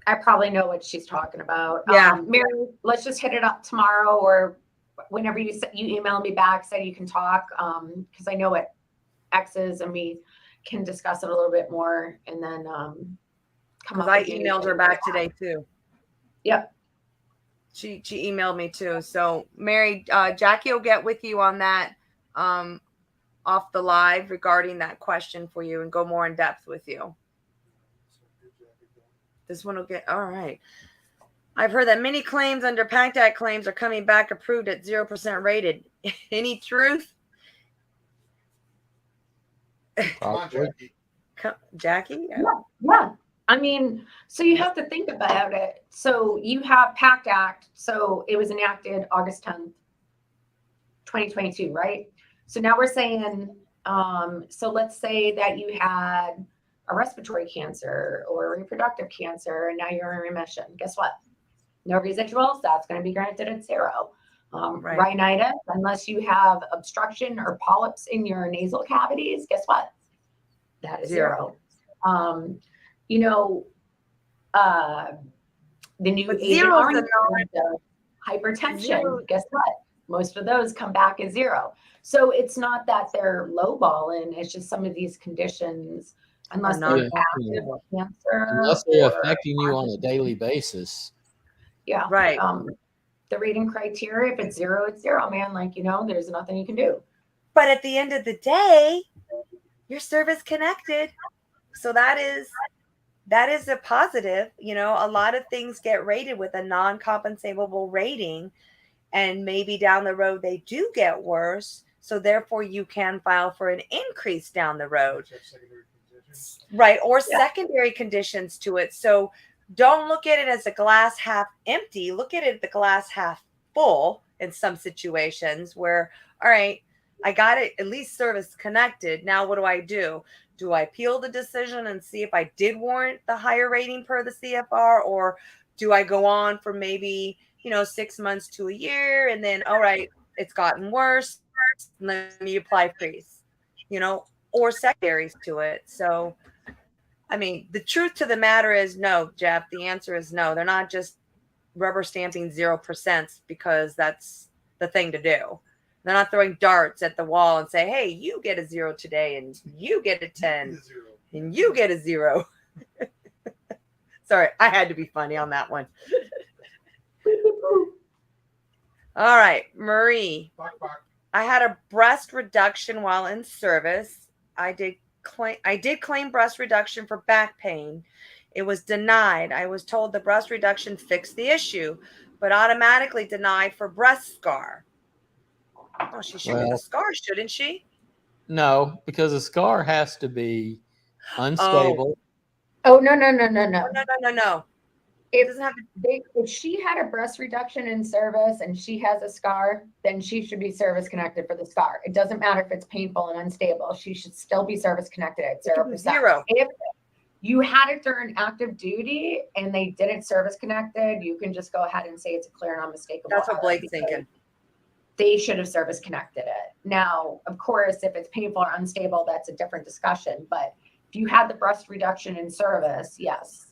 S3: I probably know what she's talking about.
S1: Yeah.
S3: Mary, let's just hit it up tomorrow or whenever you email me back, say you can talk, because I know what X is and we can discuss it a little bit more and then come up.
S1: I emailed her back today too.
S3: Yep.
S1: She emailed me too. So Mary, Jackie will get with you on that off the live regarding that question for you and go more in depth with you. This one will get, all right. I've heard that many claims under PACT Act claims are coming back approved at 0% rated. Any truth?
S4: Come on, Jackie.
S1: Jackie?
S3: Yeah. I mean, so you have to think about it. So you have PACT Act. So it was enacted August 10th, 2022, right? So now we're saying, so let's say that you had a respiratory cancer or reproductive cancer, and now you're in remission. Guess what? No residuals. That's going to be granted at 0. Rhinitis, unless you have obstruction or polyps in your nasal cavities, guess what? That is 0. You know, the new Agent Orange hypertension, guess what? Most of those come back as 0. So it's not that they're lowballing. It's just some of these conditions, unless they're active cancer,
S2: unless they're affecting you on a daily basis.
S3: Yeah.
S1: Right.
S3: The rating criteria, if it's 0, it's 0, man. Like, you know, there's nothing you can do.
S1: But at the end of the day, you're service connected. So that is a positive. You know, a lot of things get rated with a non-compensable rating, and maybe down the road they do get worse. So therefore you can file for an increase down the road. Right. Or secondary conditions to it. So don't look at it as a glass half empty. Look at it as the glass half full in some situations where, all right, I got it at least service connected. Now what do? Do I appeal the decision and see if I did warrant the higher rating per the CFR, or do I go on for maybe, 6 months to a year and then, all right, it's gotten worse. Let me apply freeze, or secondaries to it. So, I mean, the truth to the matter is no, Jeff. The answer is no. They're not just rubber stamping 0% because that's the thing to do. They're not throwing darts at the wall and say, hey, you get a 0 today and you get a 10 and you get a 0. Sorry, I had to be funny on that one. All right, Marie. I had a breast reduction while in service. I did claim breast reduction for back pain. It was denied. I was told the breast reduction fixed the issue, but automatically denied for breast scar. Oh, she should get a scar, shouldn't she?
S2: No, because a scar has to be unstable.
S3: Oh, no.
S1: No. It doesn't have to.
S3: If she had a breast reduction in service and she has a scar, then she should be service connected for the scar. It doesn't matter if it's painful and unstable. She should still be service connected at 0%.
S1: 0.
S3: If you had it during active duty and they didn't service connected, you can just go ahead and say it's a clear and unmistakable.
S1: That's what Blake's thinking.
S3: They should have service connected it. Now, of course, if it's painful or unstable, that's a different discussion. But if you had the breast reduction in service, yes.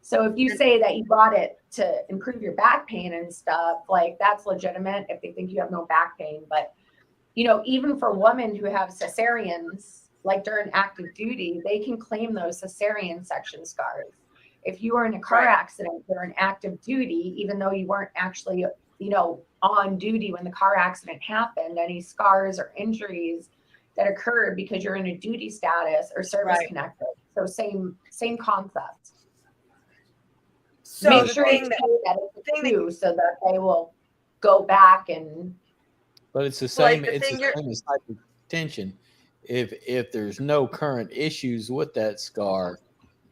S3: So if you say that you bought it to improve your back pain and stuff, like that's legitimate if they think you have no back pain. But you know, even for women who have cesareans, like during active duty, they can claim those cesarean section scars. If you were in a car accident during active duty, even though you weren't actually, you know, on duty when the car accident happened, any scars or injuries that occurred because you're in a duty status or service connected. So same concept.
S1: So
S3: make sure you say that it's you so that they will go back and.
S2: But it's the same. It's the same as hypertension. If there's no current issues with that scar,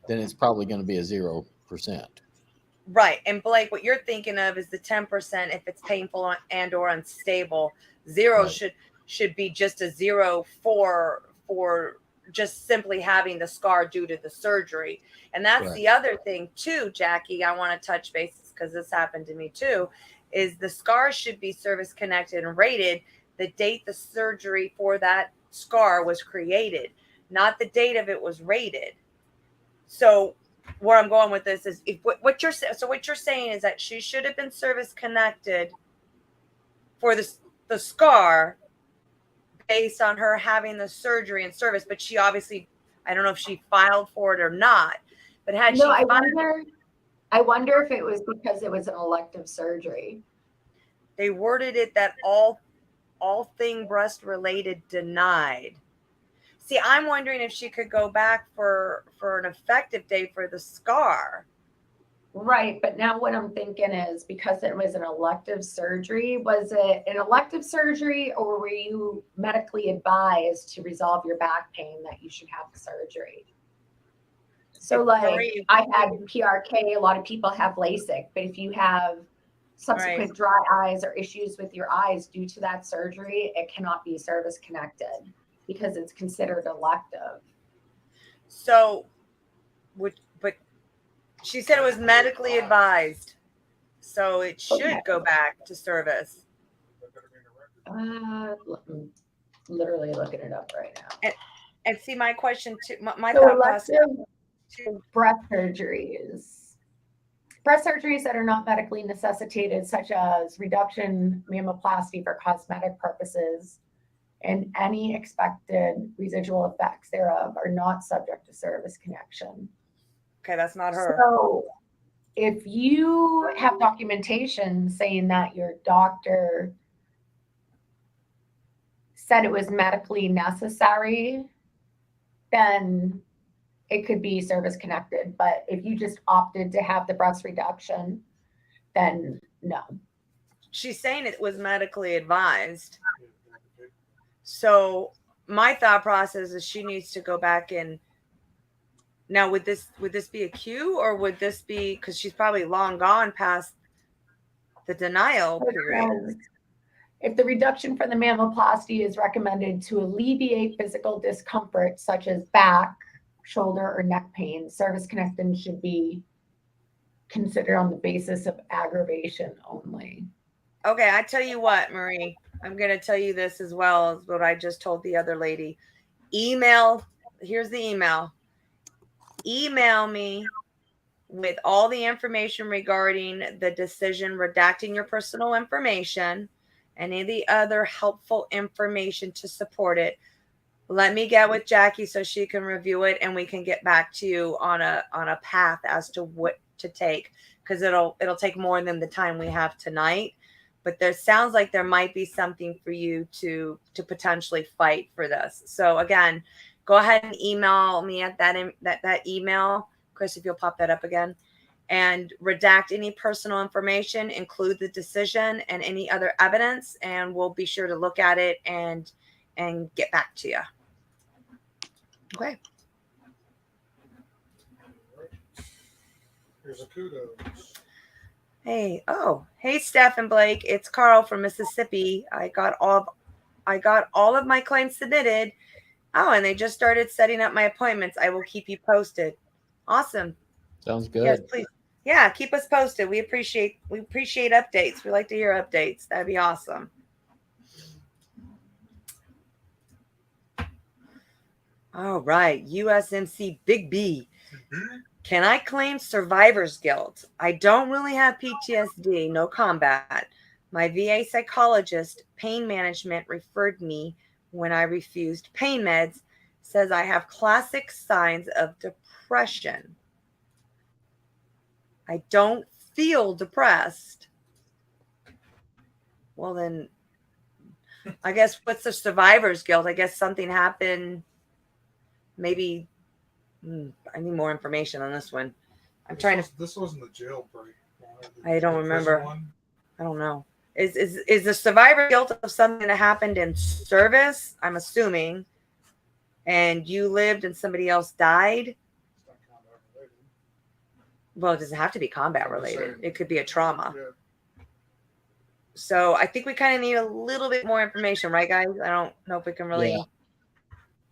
S2: then it's probably going to be a 0%.
S1: Right. And Blake, what you're thinking of is the 10% if it's painful and or unstable. Zero should be just a 0 for just simply having the scar due to the surgery. And that's the other thing too, Jackie, I want to touch bases because this happened to me too, is the scar should be service connected and rated the date the surgery for that scar was created, not the date of it was rated. So where I'm going with this is what you're saying is that she should have been service connected for the scar based on her having the surgery and service, but she obviously, I don't know if she filed for it or not, but had she
S3: I wonder if it was because it was an elective surgery.
S1: They worded it that all thing breast related denied. See, I'm wondering if she could go back for an effective date for the scar.
S3: Right. But now what I'm thinking is because it was an elective surgery, was it an elective surgery or were you medically advised to resolve your back pain that you should have the surgery? So like I had PRK, a lot of people have LASIK, but if you have subsequent dry eyes or issues with your eyes due to that surgery, it cannot be service connected because it's considered elective.
S1: So, but she said it was medically advised, so it should go back to service.
S3: I'm literally looking it up right now.
S1: And see, my question too, my thought process
S3: too. Breast surgeries that are not medically necessitated, such as reduction, mammoplasty for cosmetic purposes, and any expected residual effects thereof are not subject to service connection.
S1: Okay, that's not her.
S3: So if you have documentation saying that your doctor said it was medically necessary, then it could be service connected. But if you just opted to have the breast reduction, then no.
S1: She's saying it was medically advised. So my thought process is she needs to go back and now would this be a Q or would this be because she's probably long gone past the denial period?
S3: If the reduction from the mammoplasty is recommended to alleviate physical discomfort such as back, shoulder, or neck pain, service connection should be considered on the basis of aggravation only.
S1: Okay, I tell you what, Marie, I'm going to tell you this as well as what I just told the other lady. Here's the email. Email me with all the information regarding the decision, redacting your personal information, any of the other helpful information to support it. Let me get with Jackie so she can review it and we can get back to you on a path as to what to take, because it'll take more than the time we have tonight. But there sounds like there might be something for you to potentially fight for this. So again, go ahead and email me at that email, Chris, if you'll pop that up again, and redact any personal information, include the decision and any other evidence, and we'll be sure to look at it and get back to you. Okay.
S4: Here's a kudos.
S1: Hey, Steph and Blake, it's Carl from Mississippi. I got all of my claims submitted. Oh, and they just started setting up my appointments. I will keep you posted. Awesome.
S2: Sounds good.
S1: Yes, please. Yeah, keep us posted. We appreciate updates. We like to hear updates. That'd be awesome. All right, USMC Big B. Can I claim survivor's guilt? I don't really have PTSD, no combat, My VA psychologist, pain management, referred me when I refused pain meds, says I have classic signs of depression. I don't feel depressed. Well, then, I guess what's the survivor's guilt? I guess something happened. Maybe I need more information on this one.
S4: This wasn't the jail break.
S1: I don't remember. I don't know. Is the survivor guilt of something that happened in service? I'm assuming, and you lived and somebody else died. Well, it doesn't have to be combat related. It could be a trauma.
S4: Yeah.
S1: So I think we kind of need a little bit more information, right, guys? I don't know if we can really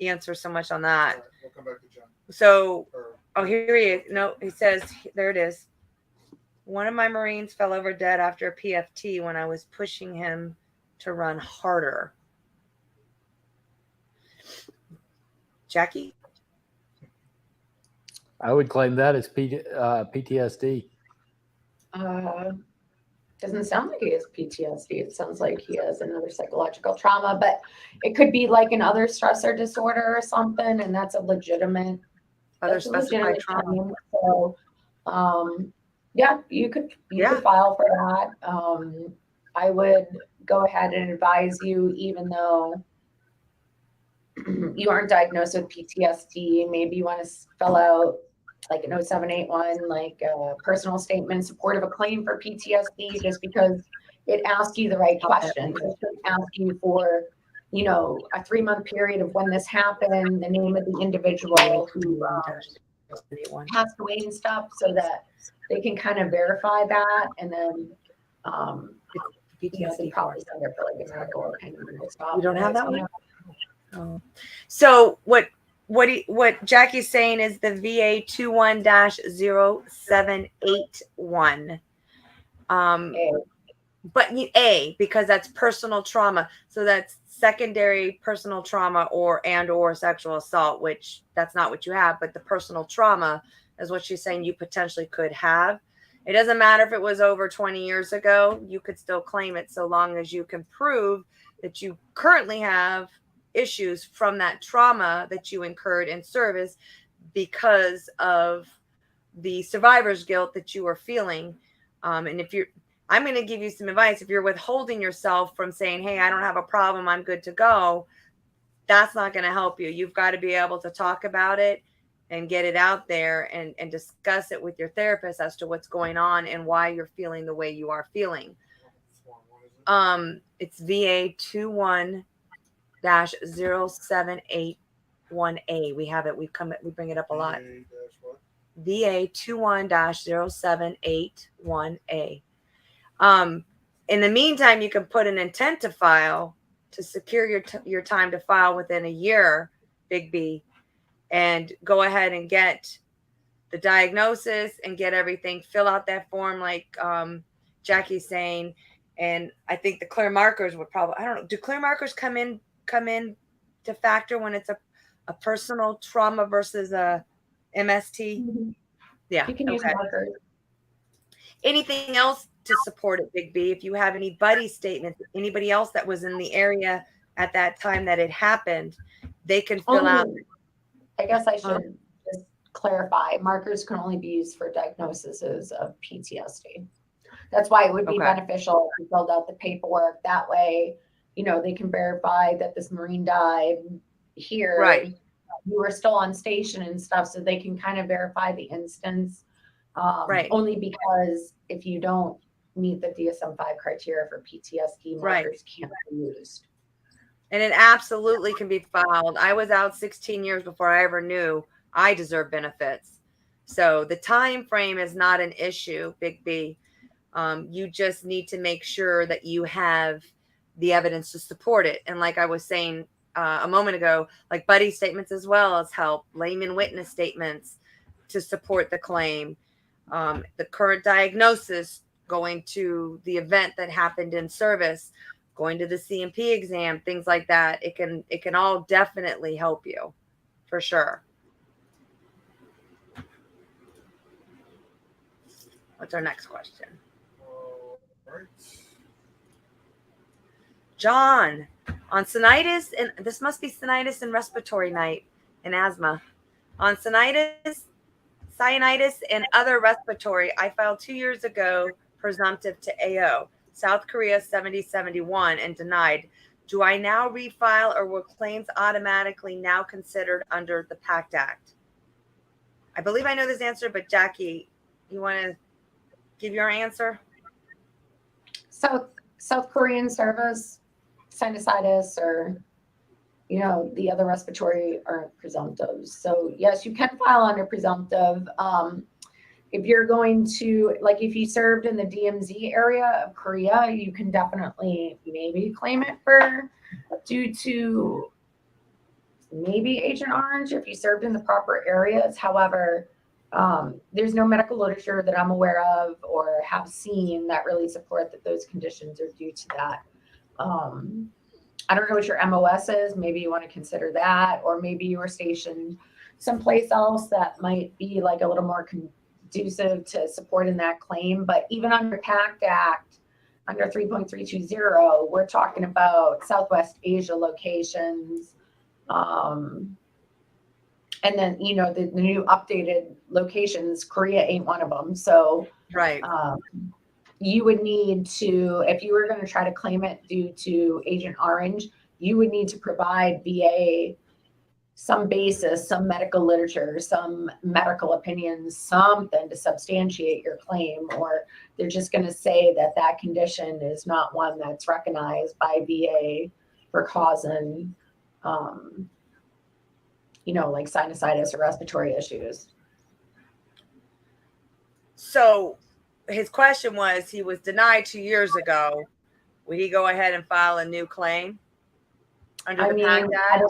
S1: answer so much on that.
S4: Right, we'll come back to John.
S1: So, here he is. No, he says, there it is. One of my Marines fell over dead after a PFT when I was pushing him to run harder. Jackie?
S2: I would claim that as PTSD.
S3: Doesn't sound like he has PTSD. It sounds like he has another psychological trauma, but it could be like another stressor disorder or something, and that's a legitimate
S1: specified trauma.
S3: Claim. So, yeah, you could file for that. I would go ahead and advise you, even though you aren't diagnosed with PTSD, maybe you want to fill out like an 0781, like a personal statement in support of a claim for PTSD, just because it asks you the right questions. It should ask you for, a 3-month period of when this happened, the name of the individual who passed away and stuff, so that they can kind of verify that, and then PTSD probably send it for like a medical opinion.
S1: You don't have that one? Oh. So what Jackie's saying is the VA 21-0781. But A, because that's personal trauma. So that's secondary personal trauma or sexual assault, which that's not what you have, but the personal trauma is what she's saying you potentially could have. It doesn't matter if it was over 20 years ago, you could still claim it so long as you can prove that you currently have issues from that trauma that you incurred in service because of the survivor's guilt that you are feeling. And I'm going to give you some advice. If you're withholding yourself from saying, hey, I don't have a problem, I'm good to go, that's not going to help you. You've got to be able to talk about it and get it out there and discuss it with your therapist as to what's going on and why you're feeling the way you are feeling. It's VA 21-0781A. We have it. We bring it up a lot. VA 21-0781A. In the meantime, you can put an intent to file to secure your time to file within a year, Big B, and go ahead and get the diagnosis and get everything. Fill out that form like Jackie's saying. And I think the clear markers would probably, I don't know, do clear markers come in to factor when it's a personal trauma versus a MST?
S3: Mm-hmm.
S1: Yeah.
S3: You can use markers.
S1: Anything else to support it, Big B? If you have any buddy statements, anybody else that was in the area at that time that it happened, they can fill out.
S3: I guess I should just clarify. Markers can only be used for diagnoses of PTSD. That's why it would be beneficial if you filled out the paperwork. That way, they can verify that this Marine died here.
S1: Right.
S3: You were still on station and stuff, so they can kind of verify the instance.
S1: Right.
S3: Only because if you don't meet the DSM-5 criteria for PTSD, markers can't be used.
S1: And it absolutely can be filed. I was out 16 years before I ever knew I deserve benefits. So the time frame is not an issue, Big B. You just need to make sure that you have the evidence to support it. And like I was saying a moment ago, like buddy statements as well as help, layman witness statements to support the claim, the current diagnosis, going to the event that happened in service, going to the C&P exam, things like that. It can all definitely help you for sure. What's our next question?
S4: All right.
S1: John, on sinusitis, and this must be sinusitis and respiratory night and asthma. On sinusitis, and other respiratory, I filed 2 years ago presumptive to AO, South Korea 7071, and denied. Do I now refile, or were claims automatically now considered under the PACT Act? I believe I know this answer, but Jackie, you want to give your answer?
S3: South Korean service, sinusitis, or the other respiratory are presumptives. So yes, you can file under presumptive. If you're going to, like, if you served in the DMZ area of Korea, you can definitely maybe claim it due to maybe Agent Orange if you served in the proper areas. However, there's no medical literature that I'm aware of or have seen that really support that those conditions are due to that. I don't know what your MOS is. Maybe you want to consider that, or maybe you were stationed someplace else that might be like a little more conducive to supporting that claim. But even under PACT Act, under 3.320, we're talking about Southwest Asia locations. And then, the new updated locations, Korea ain't one of them. So
S1: right.
S3: You would need to, if you were going to try to claim it due to Agent Orange, you would need to provide VA some basis, some medical literature, some medical opinions, something to substantiate your claim, or they're just going to say that condition is not one that's recognized by VA for causing, like sinusitis or respiratory issues.
S1: So his question was, he was denied 2 years ago. Would he go ahead and file a new claim under the PACT Act?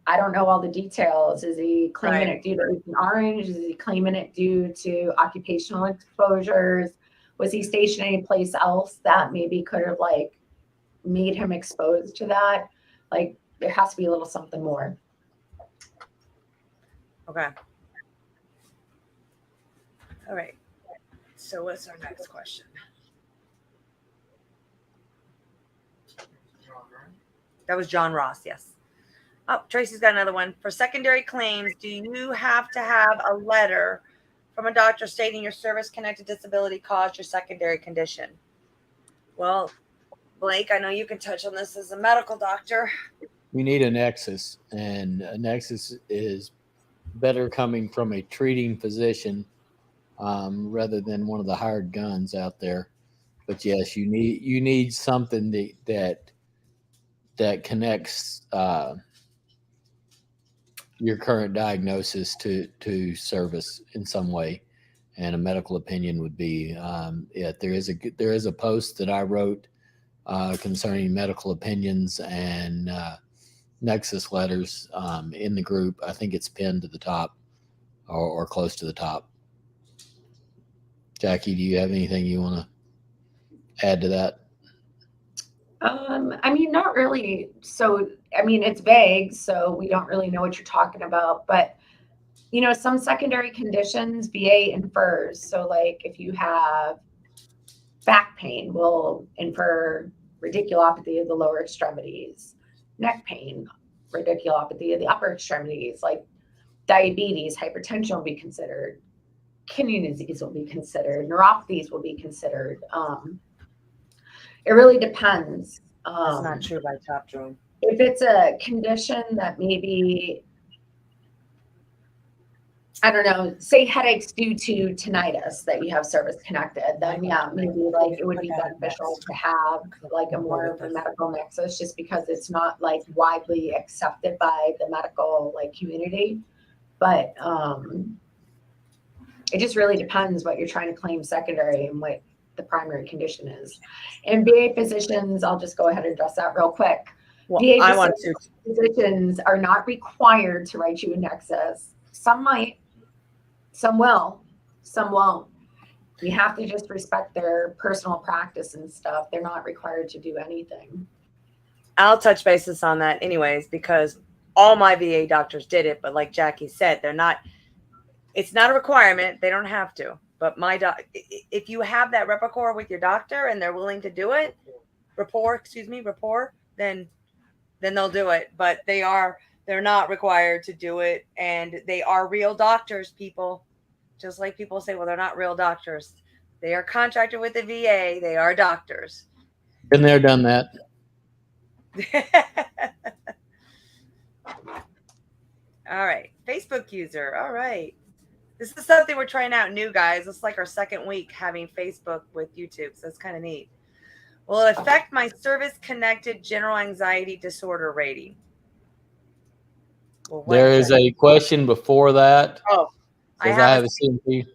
S3: I don't know all the details. Is he claiming it due to Agent Orange? Is he claiming it due to occupational exposures? Was he stationed any place else that maybe could have made him exposed to that? There has to be a little something more.
S1: Okay. All right. So what's our next question? That was John Ross, yes. Oh, Tracy's got another one. For secondary claims, do you have to have a letter from a doctor stating your service-connected disability caused your secondary condition? Well, Blake, I know you can touch on this as a medical doctor.
S2: You need a nexus, and a nexus is better coming from a treating physician rather than one of the hired guns out there. But yes, you need something that connects your current diagnosis to service in some way, and a medical opinion would be. There is a post that I wrote concerning medical opinions and nexus letters in the group. I think it's pinned to the top or close to the top. Jackie, do you have anything you want to add to that?
S3: Not really. So, it's vague, so we don't really know what you're talking about. But, some secondary conditions VA infers. So, if you have back pain, we'll infer radiculopathy of the lower extremities. Neck pain, radiculopathy of the upper extremities. Diabetes, hypertension will be considered. Kidney disease will be considered. Neuropathies will be considered. It really depends.
S1: That's not true by Top Drone.
S3: If it's a condition that maybe, I don't know, say headaches due to tinnitus that you have service connected, then maybe it would be beneficial to have a more of a medical nexus, just because it's not widely accepted by the medical community. But it just really depends what you're trying to claim secondary and what the primary condition is. And VA physicians, I'll just go ahead and address that real quick.
S1: Well,
S3: VA physicians are not required to write you a nexus. Some might, some will, some won't. You have to just respect their personal practice and stuff. They're not required to do anything.
S1: I'll touch basis on that anyways, because all my VA doctors did it, but like Jackie said, it's not a requirement. They don't have to. But if you have that rapport with your doctor and they're willing to do it, rapport, then they'll do it. But they're not required to do it, and they are real doctors, people. Just like people say, well, they're not real doctors. They are contracted with the VA. They are doctors.
S2: Been there, done that.
S1: All right. Facebook user. All right. This is something we're trying out new, guys. It's like our second week having Facebook with YouTube. So it's kind of neat. Will it affect my service-connected general anxiety disorder rating? Well,
S2: there is a question before that.
S1: Oh,
S2: I have a CMP.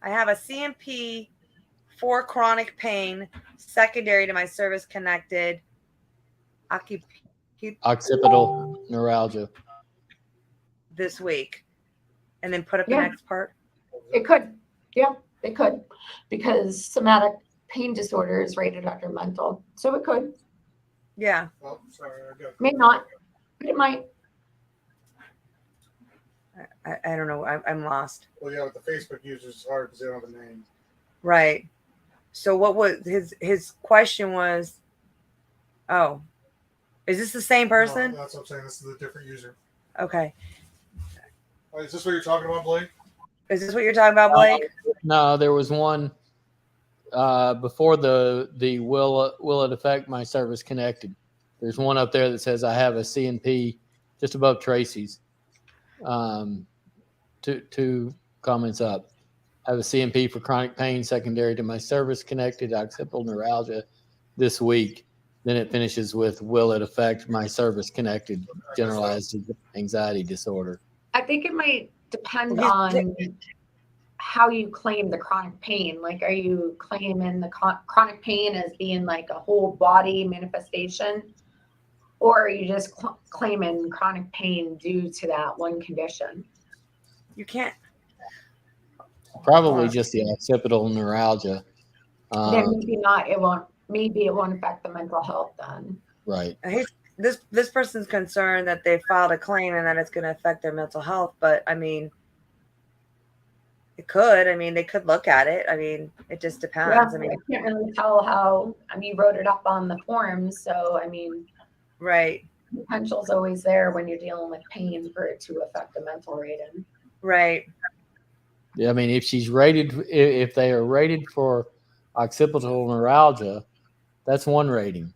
S1: I have a CMP for chronic pain secondary to my service-connected
S2: occipital neuralgia
S1: this week. And then put up the next part.
S3: It could. Yeah, it could. Because somatic pain disorder is rated under mental. So it could.
S1: Yeah.
S4: Oh, sorry,
S3: May not, but it might.
S1: I don't know. I'm lost.
S4: Well, yeah, with the Facebook users, it's hard because they don't have a name.
S1: Right. So what was his question was, oh, is this the same person?
S4: No, that's what I'm saying. This is a different user.
S1: Okay.
S4: Is this what you're talking about, Blake?
S1: Is this what you're talking about, Blake?
S2: No, there was one before the will it affect my service connected? There's one up there that says I have a CNP just above Tracy's. Two comments up. I have a CNP for chronic pain secondary to my service connected occipital neuralgia this week. Then it finishes with will it affect my service connected generalized anxiety disorder?
S3: I think it might depend on how you claim the chronic pain. Like, are you claiming the chronic pain as being like a whole body manifestation? Or are you just claiming chronic pain due to that one condition?
S1: You can't.
S2: Probably just the occipital neuralgia.
S3: Then maybe not. It won't. Maybe it won't affect the mental health then.
S2: Right.
S1: This person's concerned that they filed a claim and that it's going to affect their mental health. But I mean, it could. I mean, they could look at it. I mean, it just depends.
S3: Yeah,
S1: I mean,
S3: I can't really tell how. I mean, you wrote it up on the forms, so I mean,
S1: right.
S3: Potential's always there when you're dealing with pain for it to affect the mental rating.
S1: Right.
S2: Yeah, I mean, if they are rated for occipital neuralgia, that's one rating.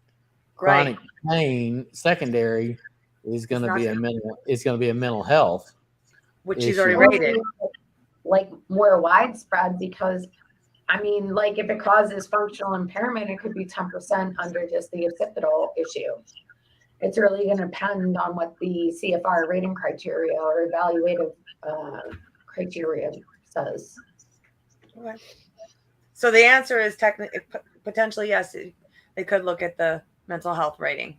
S2: Chronic pain secondary is going to be a mental health,
S1: which is already rated.
S3: Like more widespread, because I mean, like if it causes functional impairment, it could be 10% under just the occipital issue. It's really going to depend on what the CFR rating criteria or evaluative criteria says.
S1: Okay. So the answer is potentially yes. They could look at the mental health rating.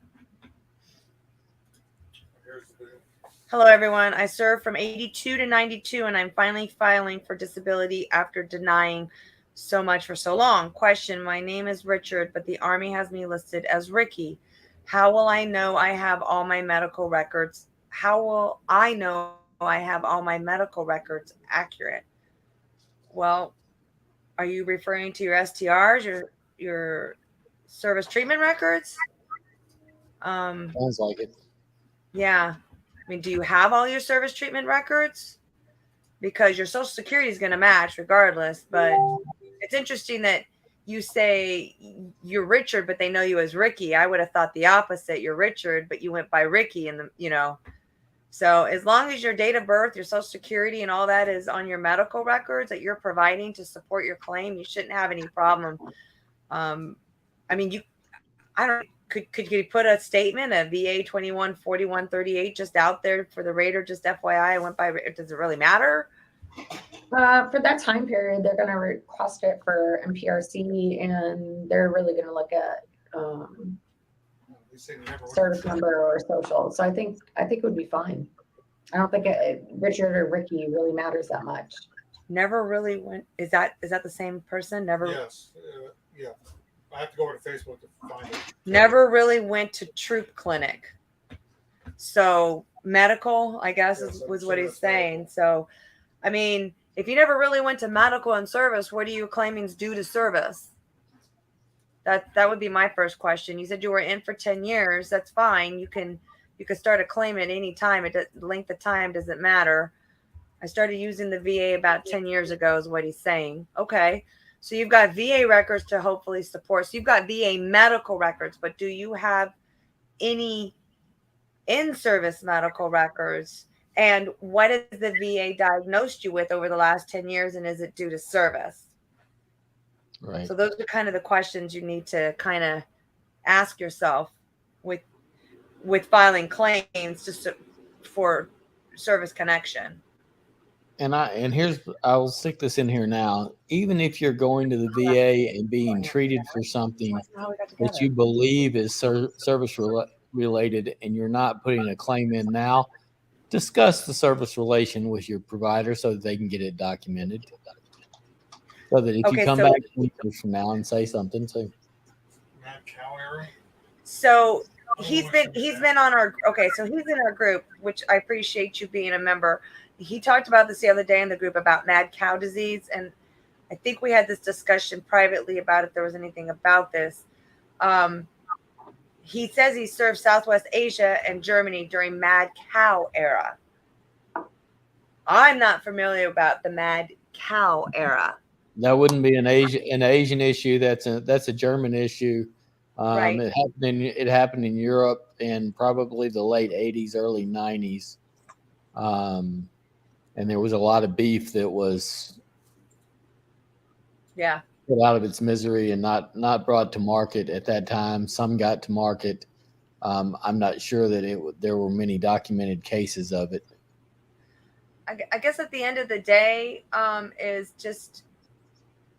S1: Hello, everyone. I served from 82 to 92, and I'm finally filing for disability after denying so much for so long. Question: my name is Richard, but the Army has me listed as Ricky. How will I know I have all my medical records? How will I know I have all my medical records accurate? Well, are you referring to your STRs, your service treatment records?
S2: Sounds like it.
S1: Yeah. I mean, do you have all your service treatment records? Because your Social Security is going to match regardless. But it's interesting that you say you're Richard, but they know you as Ricky. I would have thought the opposite. You're Richard, but you went by Ricky, and So as long as your date of birth, your Social Security, and all that is on your medical records that you're providing to support your claim, you shouldn't have any problem. I mean, could you put a statement, a VA 214138, just out there for the rater? Just FYI, I went by. Does it really matter?
S3: For that time period, they're going to request it for MPRC, and they're really going to look at service number or social. So I think it would be fine. I don't think Richard or Ricky really matters that much.
S1: Never really went. Is that the same person? Never.
S4: Yes. Yeah. I have to go over to Facebook to find it.
S1: Never really went to troop clinic. So medical, I guess, was what he's saying. So, I mean, if you never really went to medical and service, what are you claiming is due to service? That would be my first question. You said you were in for 10 years. That's fine. You can start a claim at any time. Length of time doesn't matter. I started using the VA about 10 years ago is what he's saying. Okay. So you've got VA records to hopefully support. So you've got VA medical records, but do you have any in-service medical records? And what has the VA diagnosed you with over the last 10 years, and is it due to service?
S2: Right.
S1: So those are kind of the questions you need to kind of ask yourself with filing claims just for service connection.
S2: And here's, I'll stick this in here now. Even if you're going to the VA and being treated for something that you believe is service related, and you're not putting a claim in now, discuss the service relation with your provider so that they can get it documented. So that if you come back 20 years from now and say something, so
S4: Mad cow era.
S1: So he's been on our so he's in our group, which I appreciate you being a member. He talked about this the other day in the group about mad cow disease, and I think we had this discussion privately about if there was anything about this. He says he served Southwest Asia and Germany during mad cow era. I'm not familiar about the mad cow era.
S2: That wouldn't be an Asian issue. That's a German issue.
S1: Right.
S2: It happened in Europe in probably the late 80s, early 90s. And there was a lot of beef that was put out of its misery and not brought to market at that time. Some got to market. I'm not sure that there were many documented cases of it.
S1: I guess at the end of the day, is just,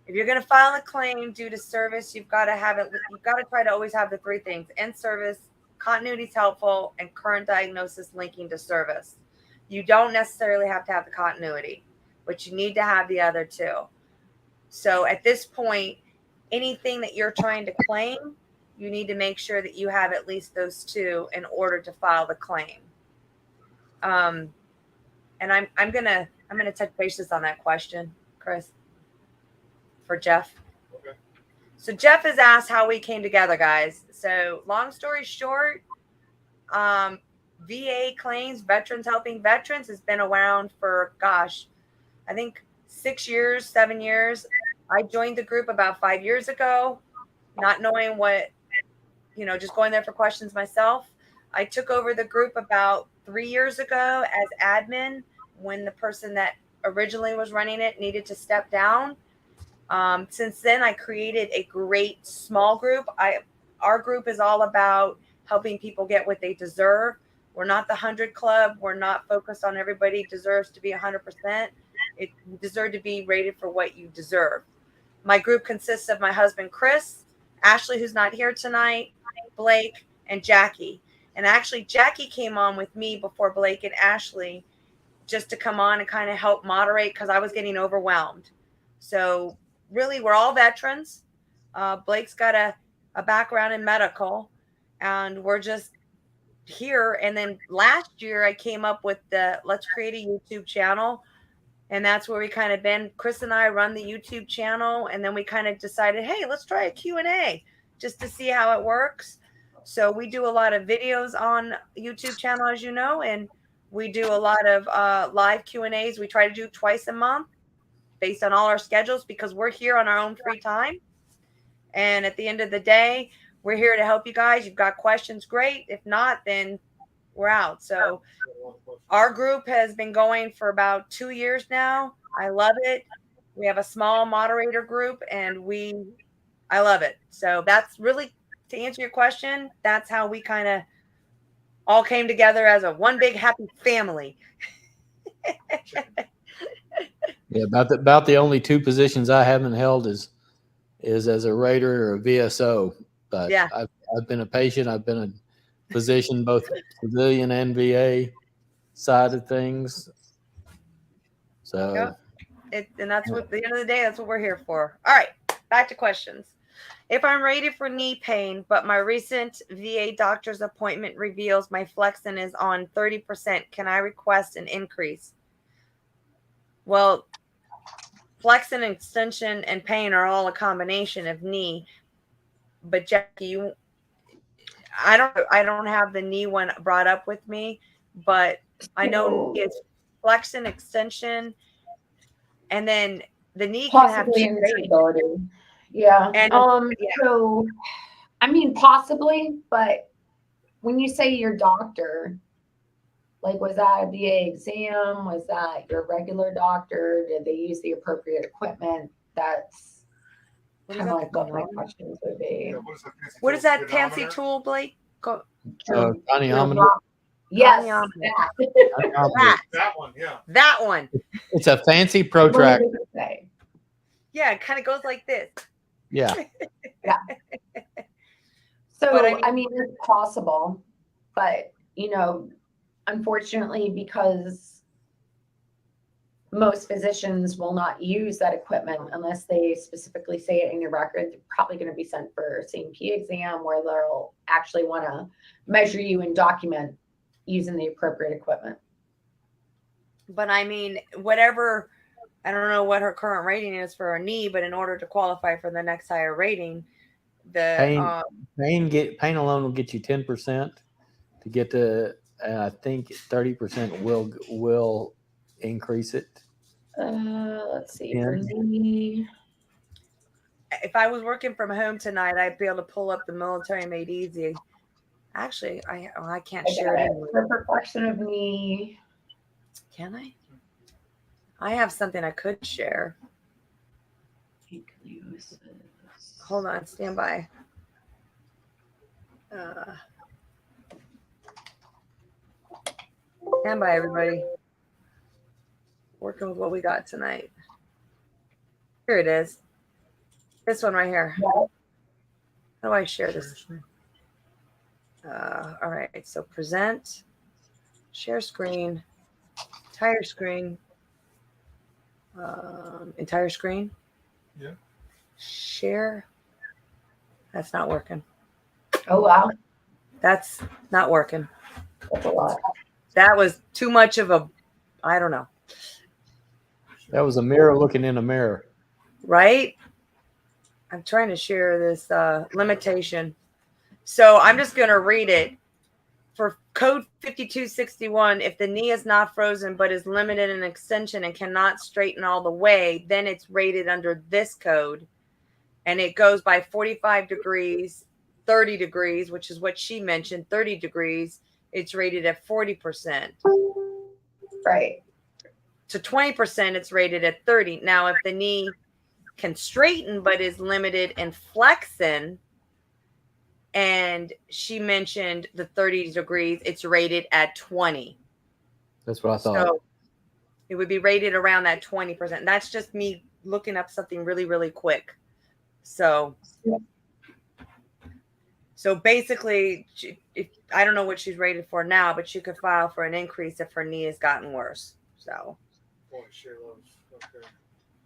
S1: if you're going to file a claim due to service, you've got to try to always have the three things: in service, continuity is helpful, and current diagnosis linking to service. You don't necessarily have to have the continuity, but you need to have the other two. So at this point, anything that you're trying to claim, you need to make sure that you have at least those two in order to file the claim. And I'm gonna touch bases on that question, Chris, for Jeff.
S4: Okay.
S1: So Jeff has asked how we came together, guys. So long story short, VA claims, veterans helping veterans, has been around for, I think 6 years, 7 years. I joined the group about 5 years ago, not knowing what, just going there for questions myself. I took over the group about 3 years ago as admin when the person that originally was running it needed to step down. Since then, I created a great small group. Our group is all about helping people get what they deserve. We're not the 100 Club. We're not focused on everybody deserves to be 100%. You deserve to be rated for what you deserve. My group consists of my husband, Chris, Ashley, who's not here tonight, Blake, and Jackie. And actually, Jackie came on with me before Blake and Ashley, just to come on and kind of help moderate because I was getting overwhelmed. So really, we're all veterans. Blake's got a background in medical, and we're just here. And then last year I came up with let's create a YouTube channel. And that's where we kind of been. Chris and I run the YouTube channel, and then we kind of decided, hey, let's try a Q&A just to see how it works. So we do a lot of videos on YouTube channel, as you know, and we do a lot of live Q&As. We try to do twice a month based on all our schedules because we're here on our own free time. And at the end of the day, we're here to help you guys. You've got questions, great. If not, then we're out. So our group has been going for about 2 years now. I love it. We have a small moderator group, and I love it. So that's really, to answer your question, that's how we kind of all came together as a one big happy family.
S2: Yeah, about the only two positions I haven't held is as a rater or a VSO. But
S1: yeah.
S2: I've been a patient. I've been a physician, both civilian and VA side of things. So,
S1: and that's what, at the end of the day, that's what we're here for. All right, back to questions. If I'm rated for knee pain, but my recent VA doctor's appointment reveals my flexin is on 30%, can I request an increase? Well, flexin, extension, and pain are all a combination of knee. but Jackie, I don't have the knee one brought up with me, but I know knee is flexion, extension, and then the knee can have
S3: possibly
S1: two ratings.
S3: instability. Yeah.
S1: And
S3: So I mean possibly, but when you say your doctor, like was that a VA exam? Was that your regular doctor? Did they use the appropriate equipment? That's kind of like what my questions would be.
S4: Yeah,
S1: what is that fancy tool, Blake?
S2: Goniometer.
S3: Yes,
S4: that one, yeah.
S1: That one.
S2: It's a fancy protractor.
S1: Yeah, it kind of goes like this.
S2: Yeah.
S3: Yeah. So, but I mean, it's possible, but, you know, unfortunately, because most physicians will not use that equipment unless they specifically say it in your record, they're probably going to be sent for a C&P exam where they'll actually want to measure you and document using the appropriate equipment.
S1: But I mean, whatever, I don't know what her current rating is for her knee, but in order to qualify for the next higher rating, the
S2: pain alone will get you 10%. To get to, I think 30% will increase it.
S3: Let's see. For knee.
S1: If I was working from home tonight, I'd be able to pull up the Military Made Easy. Actually, I can't share it anymore.
S3: For perfection of knee.
S1: Can I? I have something I could share. Hold on, stand by. Stand by, everybody. Working with what we got tonight. Here it is. This one right here. How do I share this? All right. So present, share screen, entire screen, entire screen.
S4: Yeah.
S1: Share. That's not working.
S3: Oh, wow.
S1: That's not working.
S3: That's a lot.
S1: That was too much of a, I don't know.
S2: That was a mirror looking in a mirror.
S1: Right? I'm trying to share this limitation. So I'm just going to read it. For code 5261, if the knee is not frozen but is limited in extension and cannot straighten all the way, then it's rated under this code. And it goes by 45 degrees, 30 degrees, which is what she mentioned, 30 degrees. It's rated at 40%.
S3: Right.
S1: To 20%, it's rated at 30. Now, if the knee can straighten but is limited in flexion, and she mentioned the 30 degrees, it's rated at 20.
S2: That's what I thought.
S1: So it would be rated around that 20%. That's just me looking up something really, really quick. So basically, I don't know what she's rated for now, but she could file for an increase if her knee has gotten worse. So.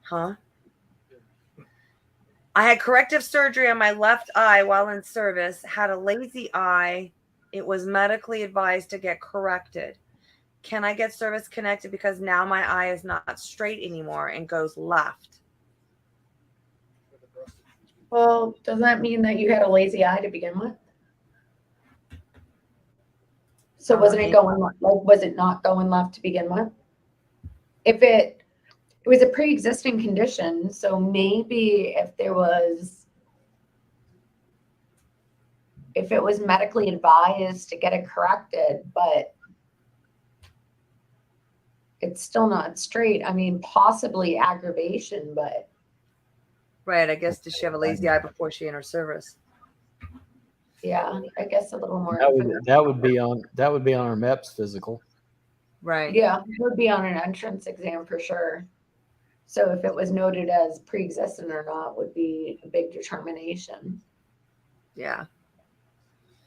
S1: Huh? I had corrective surgery on my left eye while in service, had a lazy eye. It was medically advised to get corrected. Can I get service connected because now my eye is not straight anymore and goes left?
S3: Well, does that mean that you had a lazy eye to begin with? So wasn't it going like, was it not going left to begin with? If it was a pre-existing condition, so maybe if it was medically advised to get it corrected, but it's still not straight. I mean, possibly aggravation, but.
S1: Right. I guess does she have a lazy eye before she entered service?
S3: Yeah, I guess a little more.
S2: That would be on our MEPS physical.
S1: Right.
S3: Yeah, it would be on an entrance exam for sure. So if it was noted as pre-existing or not would be a big determination.
S1: Yeah.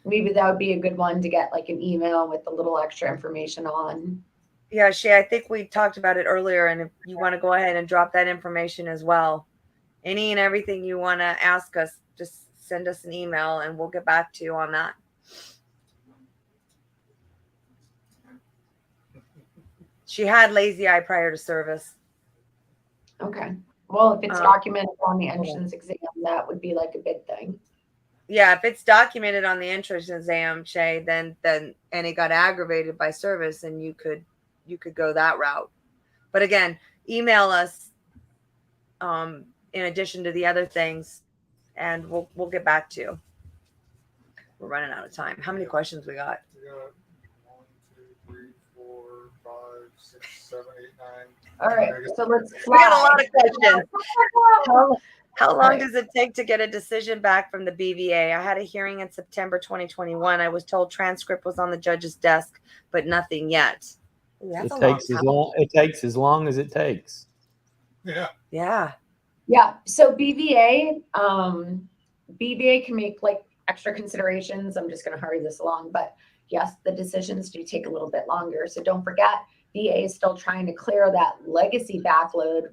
S3: Maybe that would be a good one to get like an email with a little extra information on.
S1: Yeah, Shay, I think we talked about it earlier, and if you want to go ahead and drop that information as well. Any and everything you want to ask us, just send us an email and we'll get back to you on that. She had lazy eye prior to service.
S3: Okay. Well, if it's documented on the entrance exam, that would be like a big thing.
S1: Yeah, if it's documented on the entrance exam, Shay, then and it got aggravated by service, and you could go that route. But again, email us in addition to the other things, and we'll get back to you. We're running out of time. How many questions we got?
S4: We got 1, 2, 3, 4, 5, 6, 7, 8, 9.
S3: All right, so let's
S1: We got a
S3: fly.
S1: lot of questions. How long
S3: Right.
S1: does it take to get a decision back from the BVA? I had a hearing in September 2021. I was told transcript was on the judge's desk, but nothing yet. Ooh, that's
S2: It
S1: a long
S2: takes as
S1: time.
S2: long. It takes as long as it takes.
S4: Yeah.
S1: Yeah.
S3: Yeah. So BVA can make like extra considerations. I'm just going to hurry this along, but yes, the decisions do take a little bit longer. So don't forget, VA is still trying to clear that legacy backlog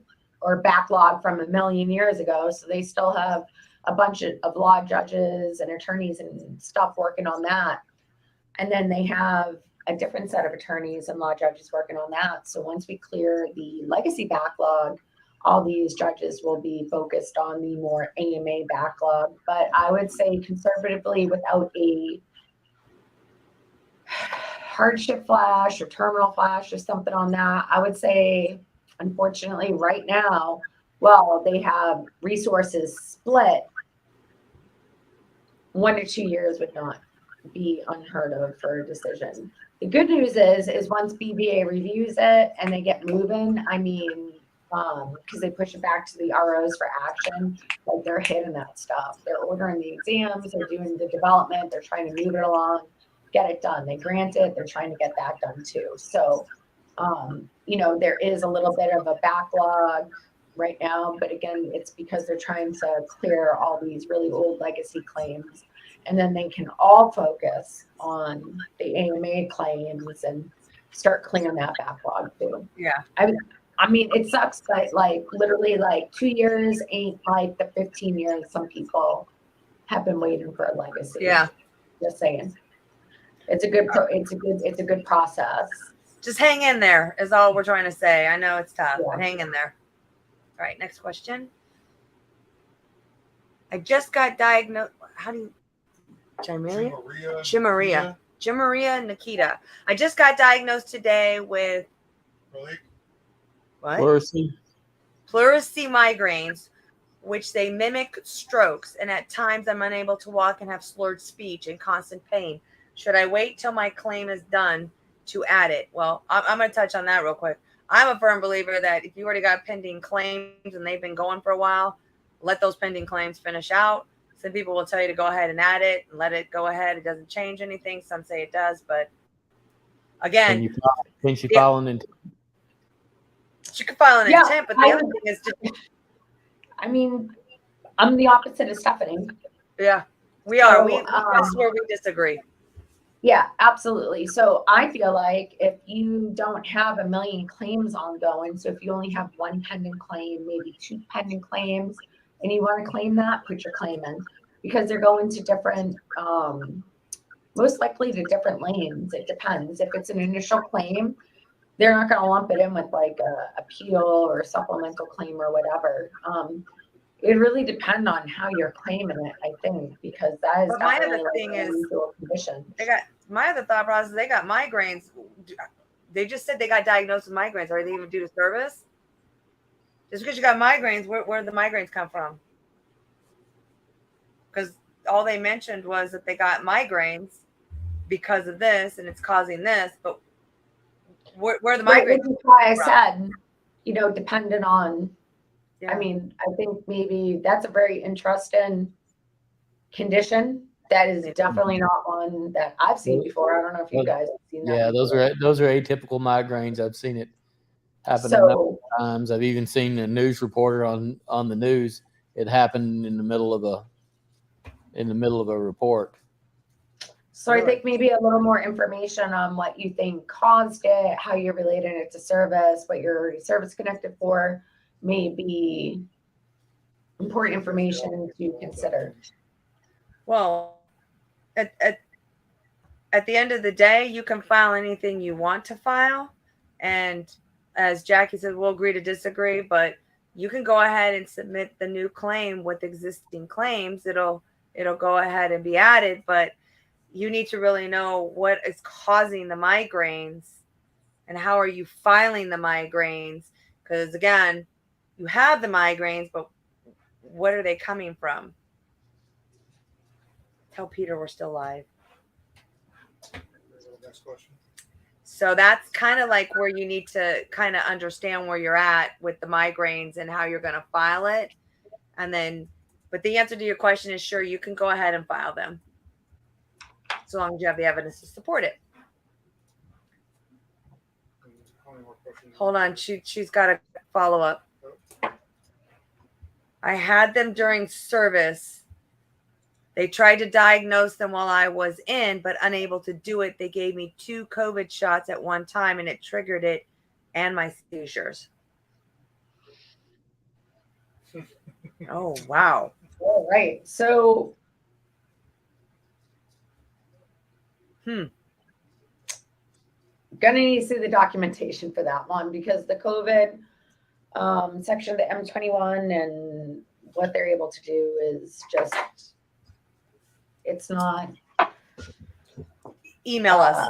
S3: from a million years ago. So they still have a bunch of law judges and attorneys and stuff working on that. And then they have a different set of attorneys and law judges working on that. So once we clear the legacy backlog, all these judges will be focused on the more AMA backlog. But I would say conservatively, without a hardship flash or terminal flash or something on that, I would say, unfortunately, right now, well, they have resources split. 1 to 2 years would not be unheard of for a decision. The good news is once BVA reviews it and they get moving, I mean, because they push it back to the ROs for action, like they're hitting that stuff. They're ordering the exams, they're doing the development, they're trying to move it along, get it done. They grant it, they're trying to get that done too. So, there is a little bit of a backlog right now, but again, it's because they're trying to clear all these really old legacy claims. And then they can all focus on the AMA claims and start clearing that backlog too.
S1: Yeah.
S3: I mean, it sucks, but like literally like 2 years ain't like the 15 years some people have been waiting for a legacy.
S1: Yeah.
S3: Just saying. It's a good process.
S1: Just hang in there is all we're trying to say. I know it's tough,
S3: Yeah.
S1: but hang in there. All right, next question. I just got diagnosed. How do you? Chimaria Nikita. I just got diagnosed today with what? Pleurisy migraines, which they mimic strokes, and at times I'm unable to walk and have slurred speech and constant pain. Should I wait till my claim is done to add it? Well, I'm going to touch on that real quick. I'm a firm believer that if you already got pending claims and they've been going for a while, let those pending claims finish out. Some people will tell you to go ahead and add it and let it go ahead. It doesn't change anything. Some say it does, but again,
S2: can she file an intent?
S1: She could file an intent, but the other thing is
S3: I mean, I'm the opposite of Stephanie.
S1: Yeah, we are. That's where we disagree.
S3: Yeah, absolutely. So I feel like if you don't have a million claims ongoing, so if you only have one pending claim, maybe 2 pending claims, and you want to claim that, put your claim in, because they're going to different, most likely to different lanes. It depends. If it's an initial claim, they're not going to lump it in with like a appeal or a supplemental claim or whatever. It really depends on how you're claiming it, I think, because that is
S1: my other
S3: like
S1: thing is
S3: condition.
S1: My other thought process. They got migraines. They just said they got diagnosed with migraines. Are they even due to service? Just because you got migraines, where did the migraines come from? Because all they mentioned was that they got migraines because of this, and it's causing this. But where the migraines?
S3: Which is why I said, dependent on.
S1: Yeah.
S3: I mean, I think maybe that's a very interesting condition. That is definitely not one that I've seen before. I don't know if you guys have seen that.
S2: Yeah,
S3: before.
S2: those are atypical migraines. I've seen it happen a number of times. I've even seen a news reporter on the news. It happened in the middle of a report.
S3: So I think maybe a little more information on what you think caused it, how you're relating it to service, what you're already service connected for, may be important information to consider.
S1: Well, at the end of the day, you can file anything you want to file. And as Jackie said, we'll agree to disagree, but you can go ahead and submit the new claim with existing claims. It'll it'll go ahead and be added. But you need to really know what is causing the migraines and how are you filing the migraines. Because again, you have the migraines, but what are they coming from? Tell Peter we're still live.
S4: Next question.
S1: So that's kind of like where you need to kind of understand where you're at with the migraines and how you're going to file it. And then, but the answer to your question is sure, you can go ahead and file them so long as you have the evidence to support it. Hold on. She's got a follow up. I had them during service. They tried to diagnose them while I was in, but unable to do it. They gave me 2 COVID shots at one time, and it triggered it and my seizures. Oh, wow.
S3: All right. So, gonna need to see the documentation for that one because the COVID section of the M21 and what they're able to do is just, it's not
S1: email us.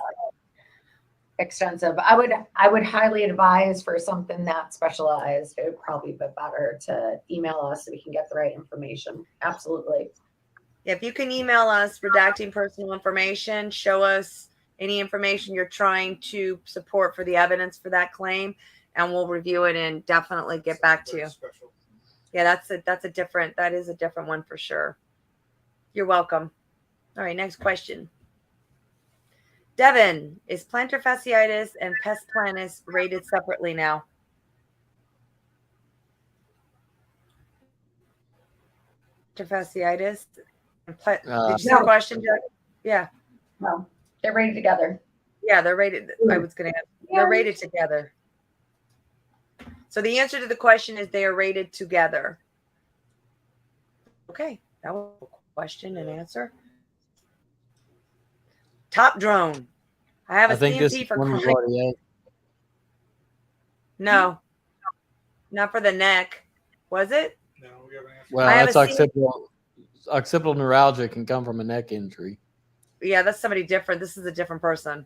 S3: Extensive. I would highly advise for something that specialized, it would probably be better to email us so we can get the right information. Absolutely.
S1: If you can email us redacting personal information, show us any information you're trying to support for the evidence for that claim, and we'll review it and definitely get back to you. Yeah, that is a different one for sure. You're welcome. All right, next question. Devin, is plantar fasciitis and pes planus rated separately now? Plantar fasciitis. Did you see the question, Jack? Yeah.
S3: No, they're rated together.
S1: Yeah, they're rated. I was going to ask. They're rated together. So the answer to the question is they are rated together. Okay, that was a question and answer. Top drone. I have a CMP for chronic. No, not for the neck. Was it?
S4: No, we haven't answered.
S2: Well, that's occipital neuralgia can come from a neck injury.
S1: Yeah, that's somebody different. This is a different person.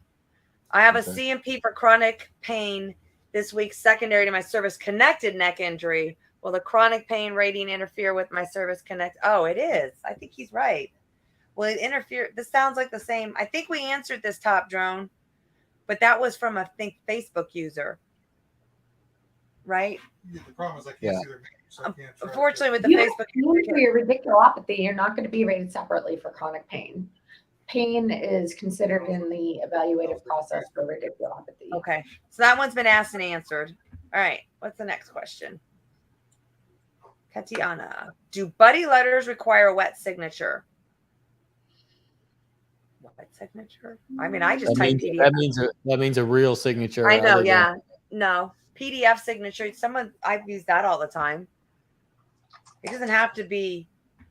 S1: I have a CMP for chronic pain this week, secondary to my service-connected neck injury. Will the chronic pain rating interfere with my service-connect? Oh, it is. I think he's right. Will it interfere? This sounds like the same. I think we answered this top drone, but that was from a Facebook user. Right?
S4: Yeah, the problem is I can't see their name, so I can't
S1: unfortunately, with the Facebook user,
S3: for your radiculopathy, you're not going to be rated separately for chronic pain. Pain is considered in the evaluative process for radiculopathy.
S1: Okay, so that one's been asked and answered. All right, what's the next question? Katiana, do buddy letters require a wet signature? Wet signature? I mean, I just type PDF.
S2: That means a real signature.
S1: I know, yeah. No, PDF signature. I've used that all the time. It doesn't have to be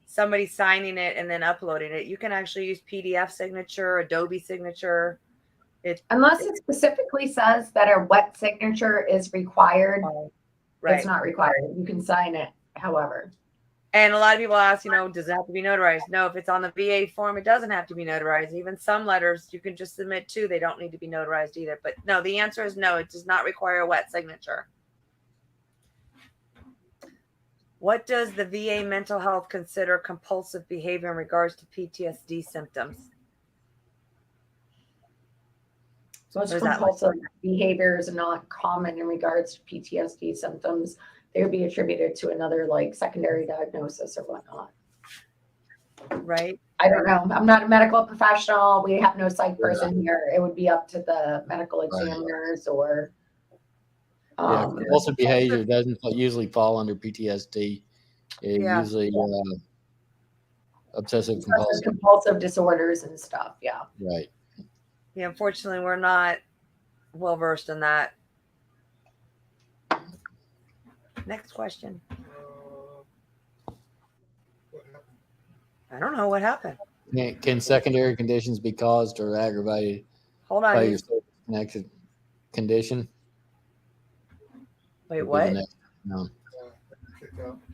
S1: somebody signing it and then uploading it. You can actually use PDF signature, Adobe signature.
S3: Unless it specifically says that a wet signature is required,
S1: right.
S3: It's not required. You can sign it, however.
S1: And a lot of people ask, does it have to be notarized? No, if it's on the VA form, it doesn't have to be notarized. Even some letters you can just submit to, they don't need to be notarized either. But no, the answer is no, it does not require a wet signature. What does the VA mental health consider compulsive behavior in regards to PTSD symptoms?
S3: Most compulsive behaviors are not common in regards to PTSD symptoms. They would be attributed to another secondary diagnosis or whatnot.
S1: Right.
S3: I don't know. I'm not a medical professional. We have no psych person here. It would be up to the medical examiners or.
S2: Compulsive behavior doesn't usually fall under PTSD. It usually obsessive
S3: compulsive disorders and stuff. Yeah.
S2: Right.
S1: Yeah. Unfortunately, we're not well versed in that. Next question.
S4: What happened?
S1: I don't know what happened.
S2: Can secondary conditions be caused or aggravated by your service-connected condition?
S1: Wait, what?
S2: No.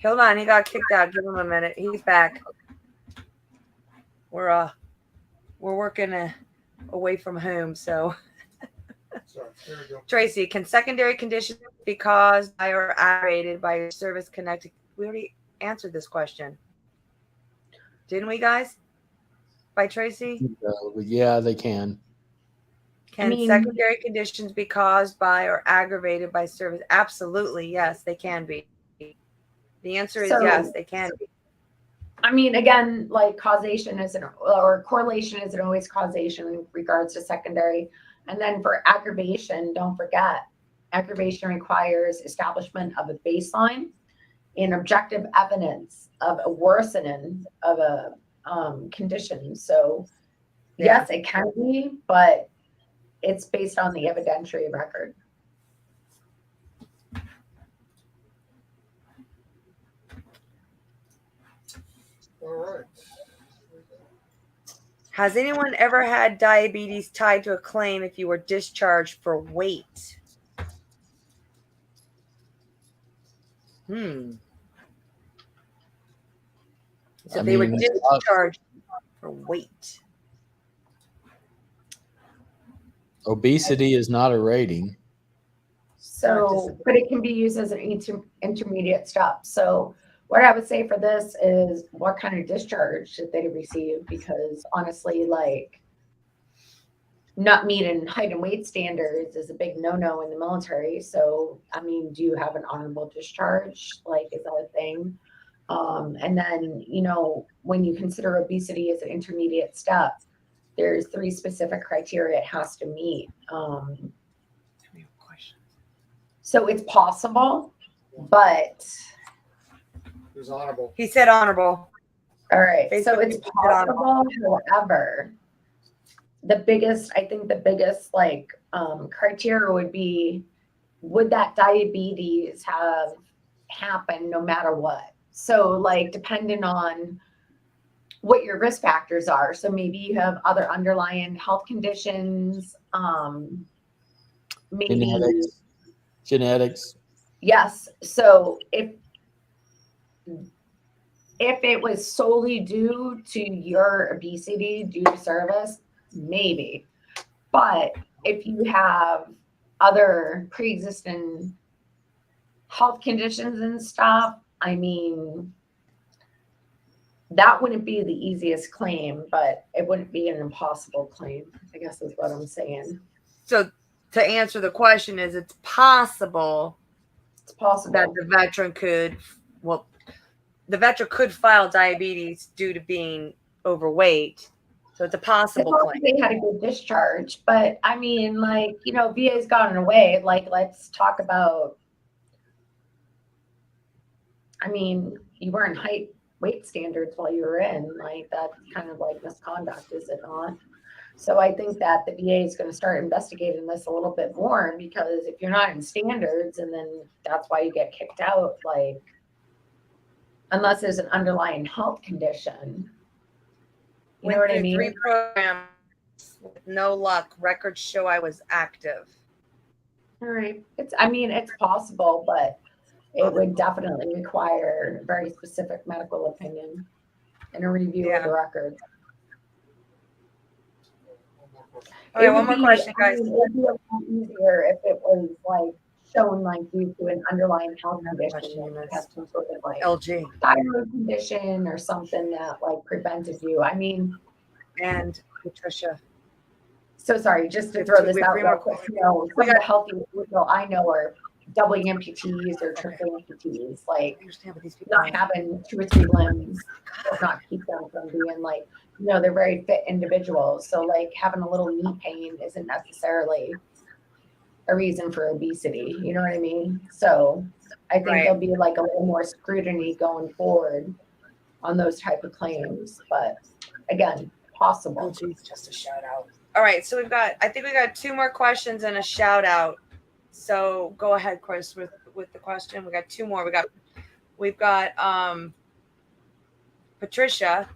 S1: Hold on, he got kicked out. Give him a minute. He's back. we're working away from home, so.
S4: Sorry, there we go.
S1: Tracy, can secondary conditions be caused by or aggravated by your service connected? We already answered this question, didn't we, guys? By Tracy?
S2: Yeah, they can.
S1: Can secondary conditions be caused by or aggravated by service? Absolutely, yes, they can be. The answer is yes, they can be.
S3: I mean, again, like causation isn't, or correlation isn't always causation in regards to secondary. And then for aggravation, don't forget, aggravation requires establishment of a baseline and objective evidence of a worsening of a condition. So yes, it can be, but it's based on the evidentiary record.
S4: All right.
S1: Has anyone ever had diabetes tied to a claim if you were discharged for weight? So they were discharged for weight.
S2: Obesity is not a rating.
S3: So, but it can be used as an intermediate step. So what I would say for this is what kind of discharge did they receive? Because honestly, like not meeting height and weight standards is a big no-no in the military. So, I mean, do you have an honorable discharge? Like, is that a thing? And then, you know, when you consider obesity as an intermediate step, there's 3 specific criteria it has to meet. So it's possible, but
S4: It was honorable.
S1: He said honorable.
S3: All right. So
S1: Basically,
S3: it's possible. However, I think the biggest like criteria would be, would that diabetes have happened no matter what? So like depending on what your risk factors are. So maybe you have other underlying health conditions, maybe
S2: genetics.
S3: Yes. So if it was solely due to your obesity due to service, maybe. But if you have other pre-existing health conditions and stuff, I mean, that wouldn't be the easiest claim, but it wouldn't be an impossible claim, I guess is what I'm saying.
S1: So to answer the question is, it's possible that the veteran could, the veteran could file diabetes due to being overweight. So it's a possible claim.
S3: They had a good discharge, but I mean, like, you know, VA's gotten away. Like, let's talk about, I mean, you weren't height weight standards while you were in, like, that's kind of like misconduct, is it not? So I think that the VA is going to start investigating this a little bit more, because if you're not in standards and then that's why you get kicked out, like, unless there's an underlying health condition. You know what I mean? 3
S1: programs with no luck. Records show I was active.
S3: All right. I mean, it's possible, but it would definitely require very specific medical opinion and a review of the records.
S1: Okay, one more question, guys.
S3: It would be a lot easier if it was like shown like due to an underlying health condition, have some sort of like
S1: LG
S3: thyroid condition or something that like prevented you. I mean,
S1: and Patricia.
S3: So sorry, just to throw this out real quick. You know, some of the healthy people I know are double amputees or triple amputees, like not having 2 or 3 limbs does not keep them from being like, you know, they're very fit individuals. So like having a little knee pain isn't necessarily a reason for obesity. You know what I mean? So I think there'll be like a little more scrutiny going forward on those type of claims. But again, possible.
S1: Oh, geez, just a shout out. All right, so I think we got 2 more questions and a shout out. So go ahead, Chris, with the question. We got 2 more. We've got Patricia.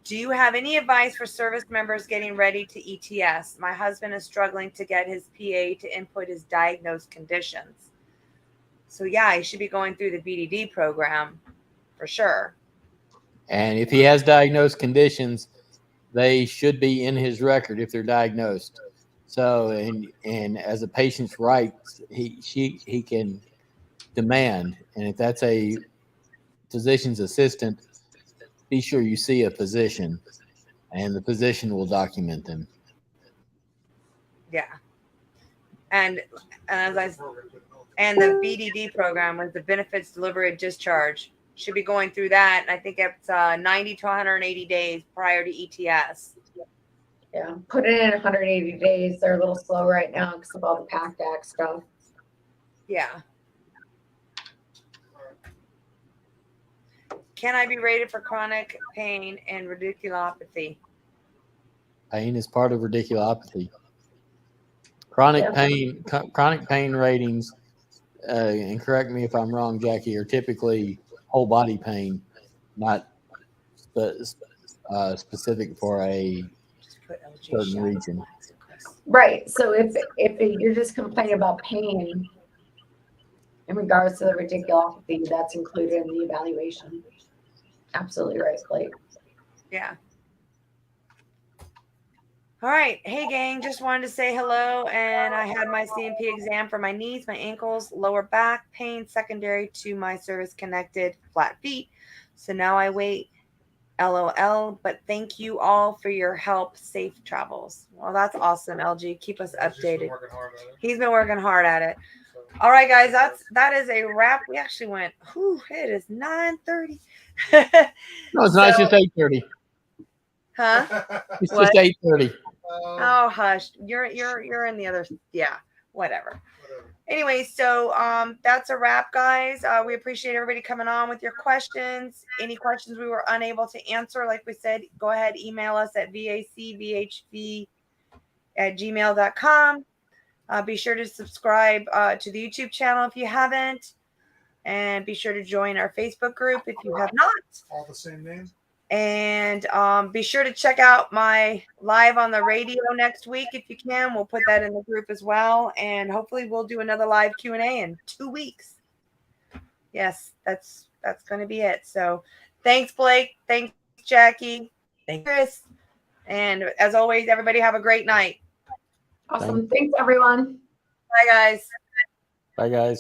S1: Do you have any advice for service members getting ready to ETS? My husband is struggling to get his PA to input his diagnosed conditions. So yeah, he should be going through the BDD program for sure.
S2: And if he has diagnosed conditions, they should be in his record if they're diagnosed. So, and as a patient's rights, he can demand, and if that's a physician's assistant, be sure you see a physician, and the physician will document them.
S1: Yeah. And the BDD program was the benefits delivery and discharge. Should be going through that. And I think it's 90 to 180 days prior to ETS.
S3: Yeah, put it in 180 days. They're a little slow right now because of all the PACT Act stuff.
S1: Yeah. Can I be rated for chronic pain and radiculopathy?
S2: Pain is part of radiculopathy. Chronic pain ratings, and correct me if I'm wrong, Jackie, are typically whole body pain, not specific for a certain region.
S3: Right. So if you're just complaining about pain in regards to the radiculopathy, that's included in the evaluation. Absolutely right, Blake.
S1: Yeah. All right. Hey, gang. Just wanted to say hello. And I had my C&P exam for my knees, my ankles, lower back pain, secondary to my service-connected flat feet. So now I wait. LOL. But thank you all for your help. Safe travels. Well, that's awesome, LG. Keep us updated. He's been working hard at it. All right, guys. That is a wrap. We actually went. It is 9:30.
S2: No, it's not. It's just 8:30.
S1: Huh?
S2: It's just 8:30.
S1: Oh, hush. You're in the other. Yeah, whatever. Anyway, so that's a wrap, guys. We appreciate everybody coming on with your questions. Any questions we were unable to answer, like we said, go ahead, email us at vacvhv@gmail.com. Be sure to subscribe to the YouTube channel if you haven't. And be sure to join our Facebook group if you have not.
S4: All the same name.
S1: And be sure to check out my live on the radio next week if you can. We'll put that in the group as well. And hopefully we'll do another live Q&A in 2 weeks. Yes, that's going to be it. So thanks, Blake. Thanks, Jackie. Thanks, Chris. And as always, everybody have a great night.
S3: Awesome. Thanks, everyone.
S1: Bye, guys.
S2: Bye, guys.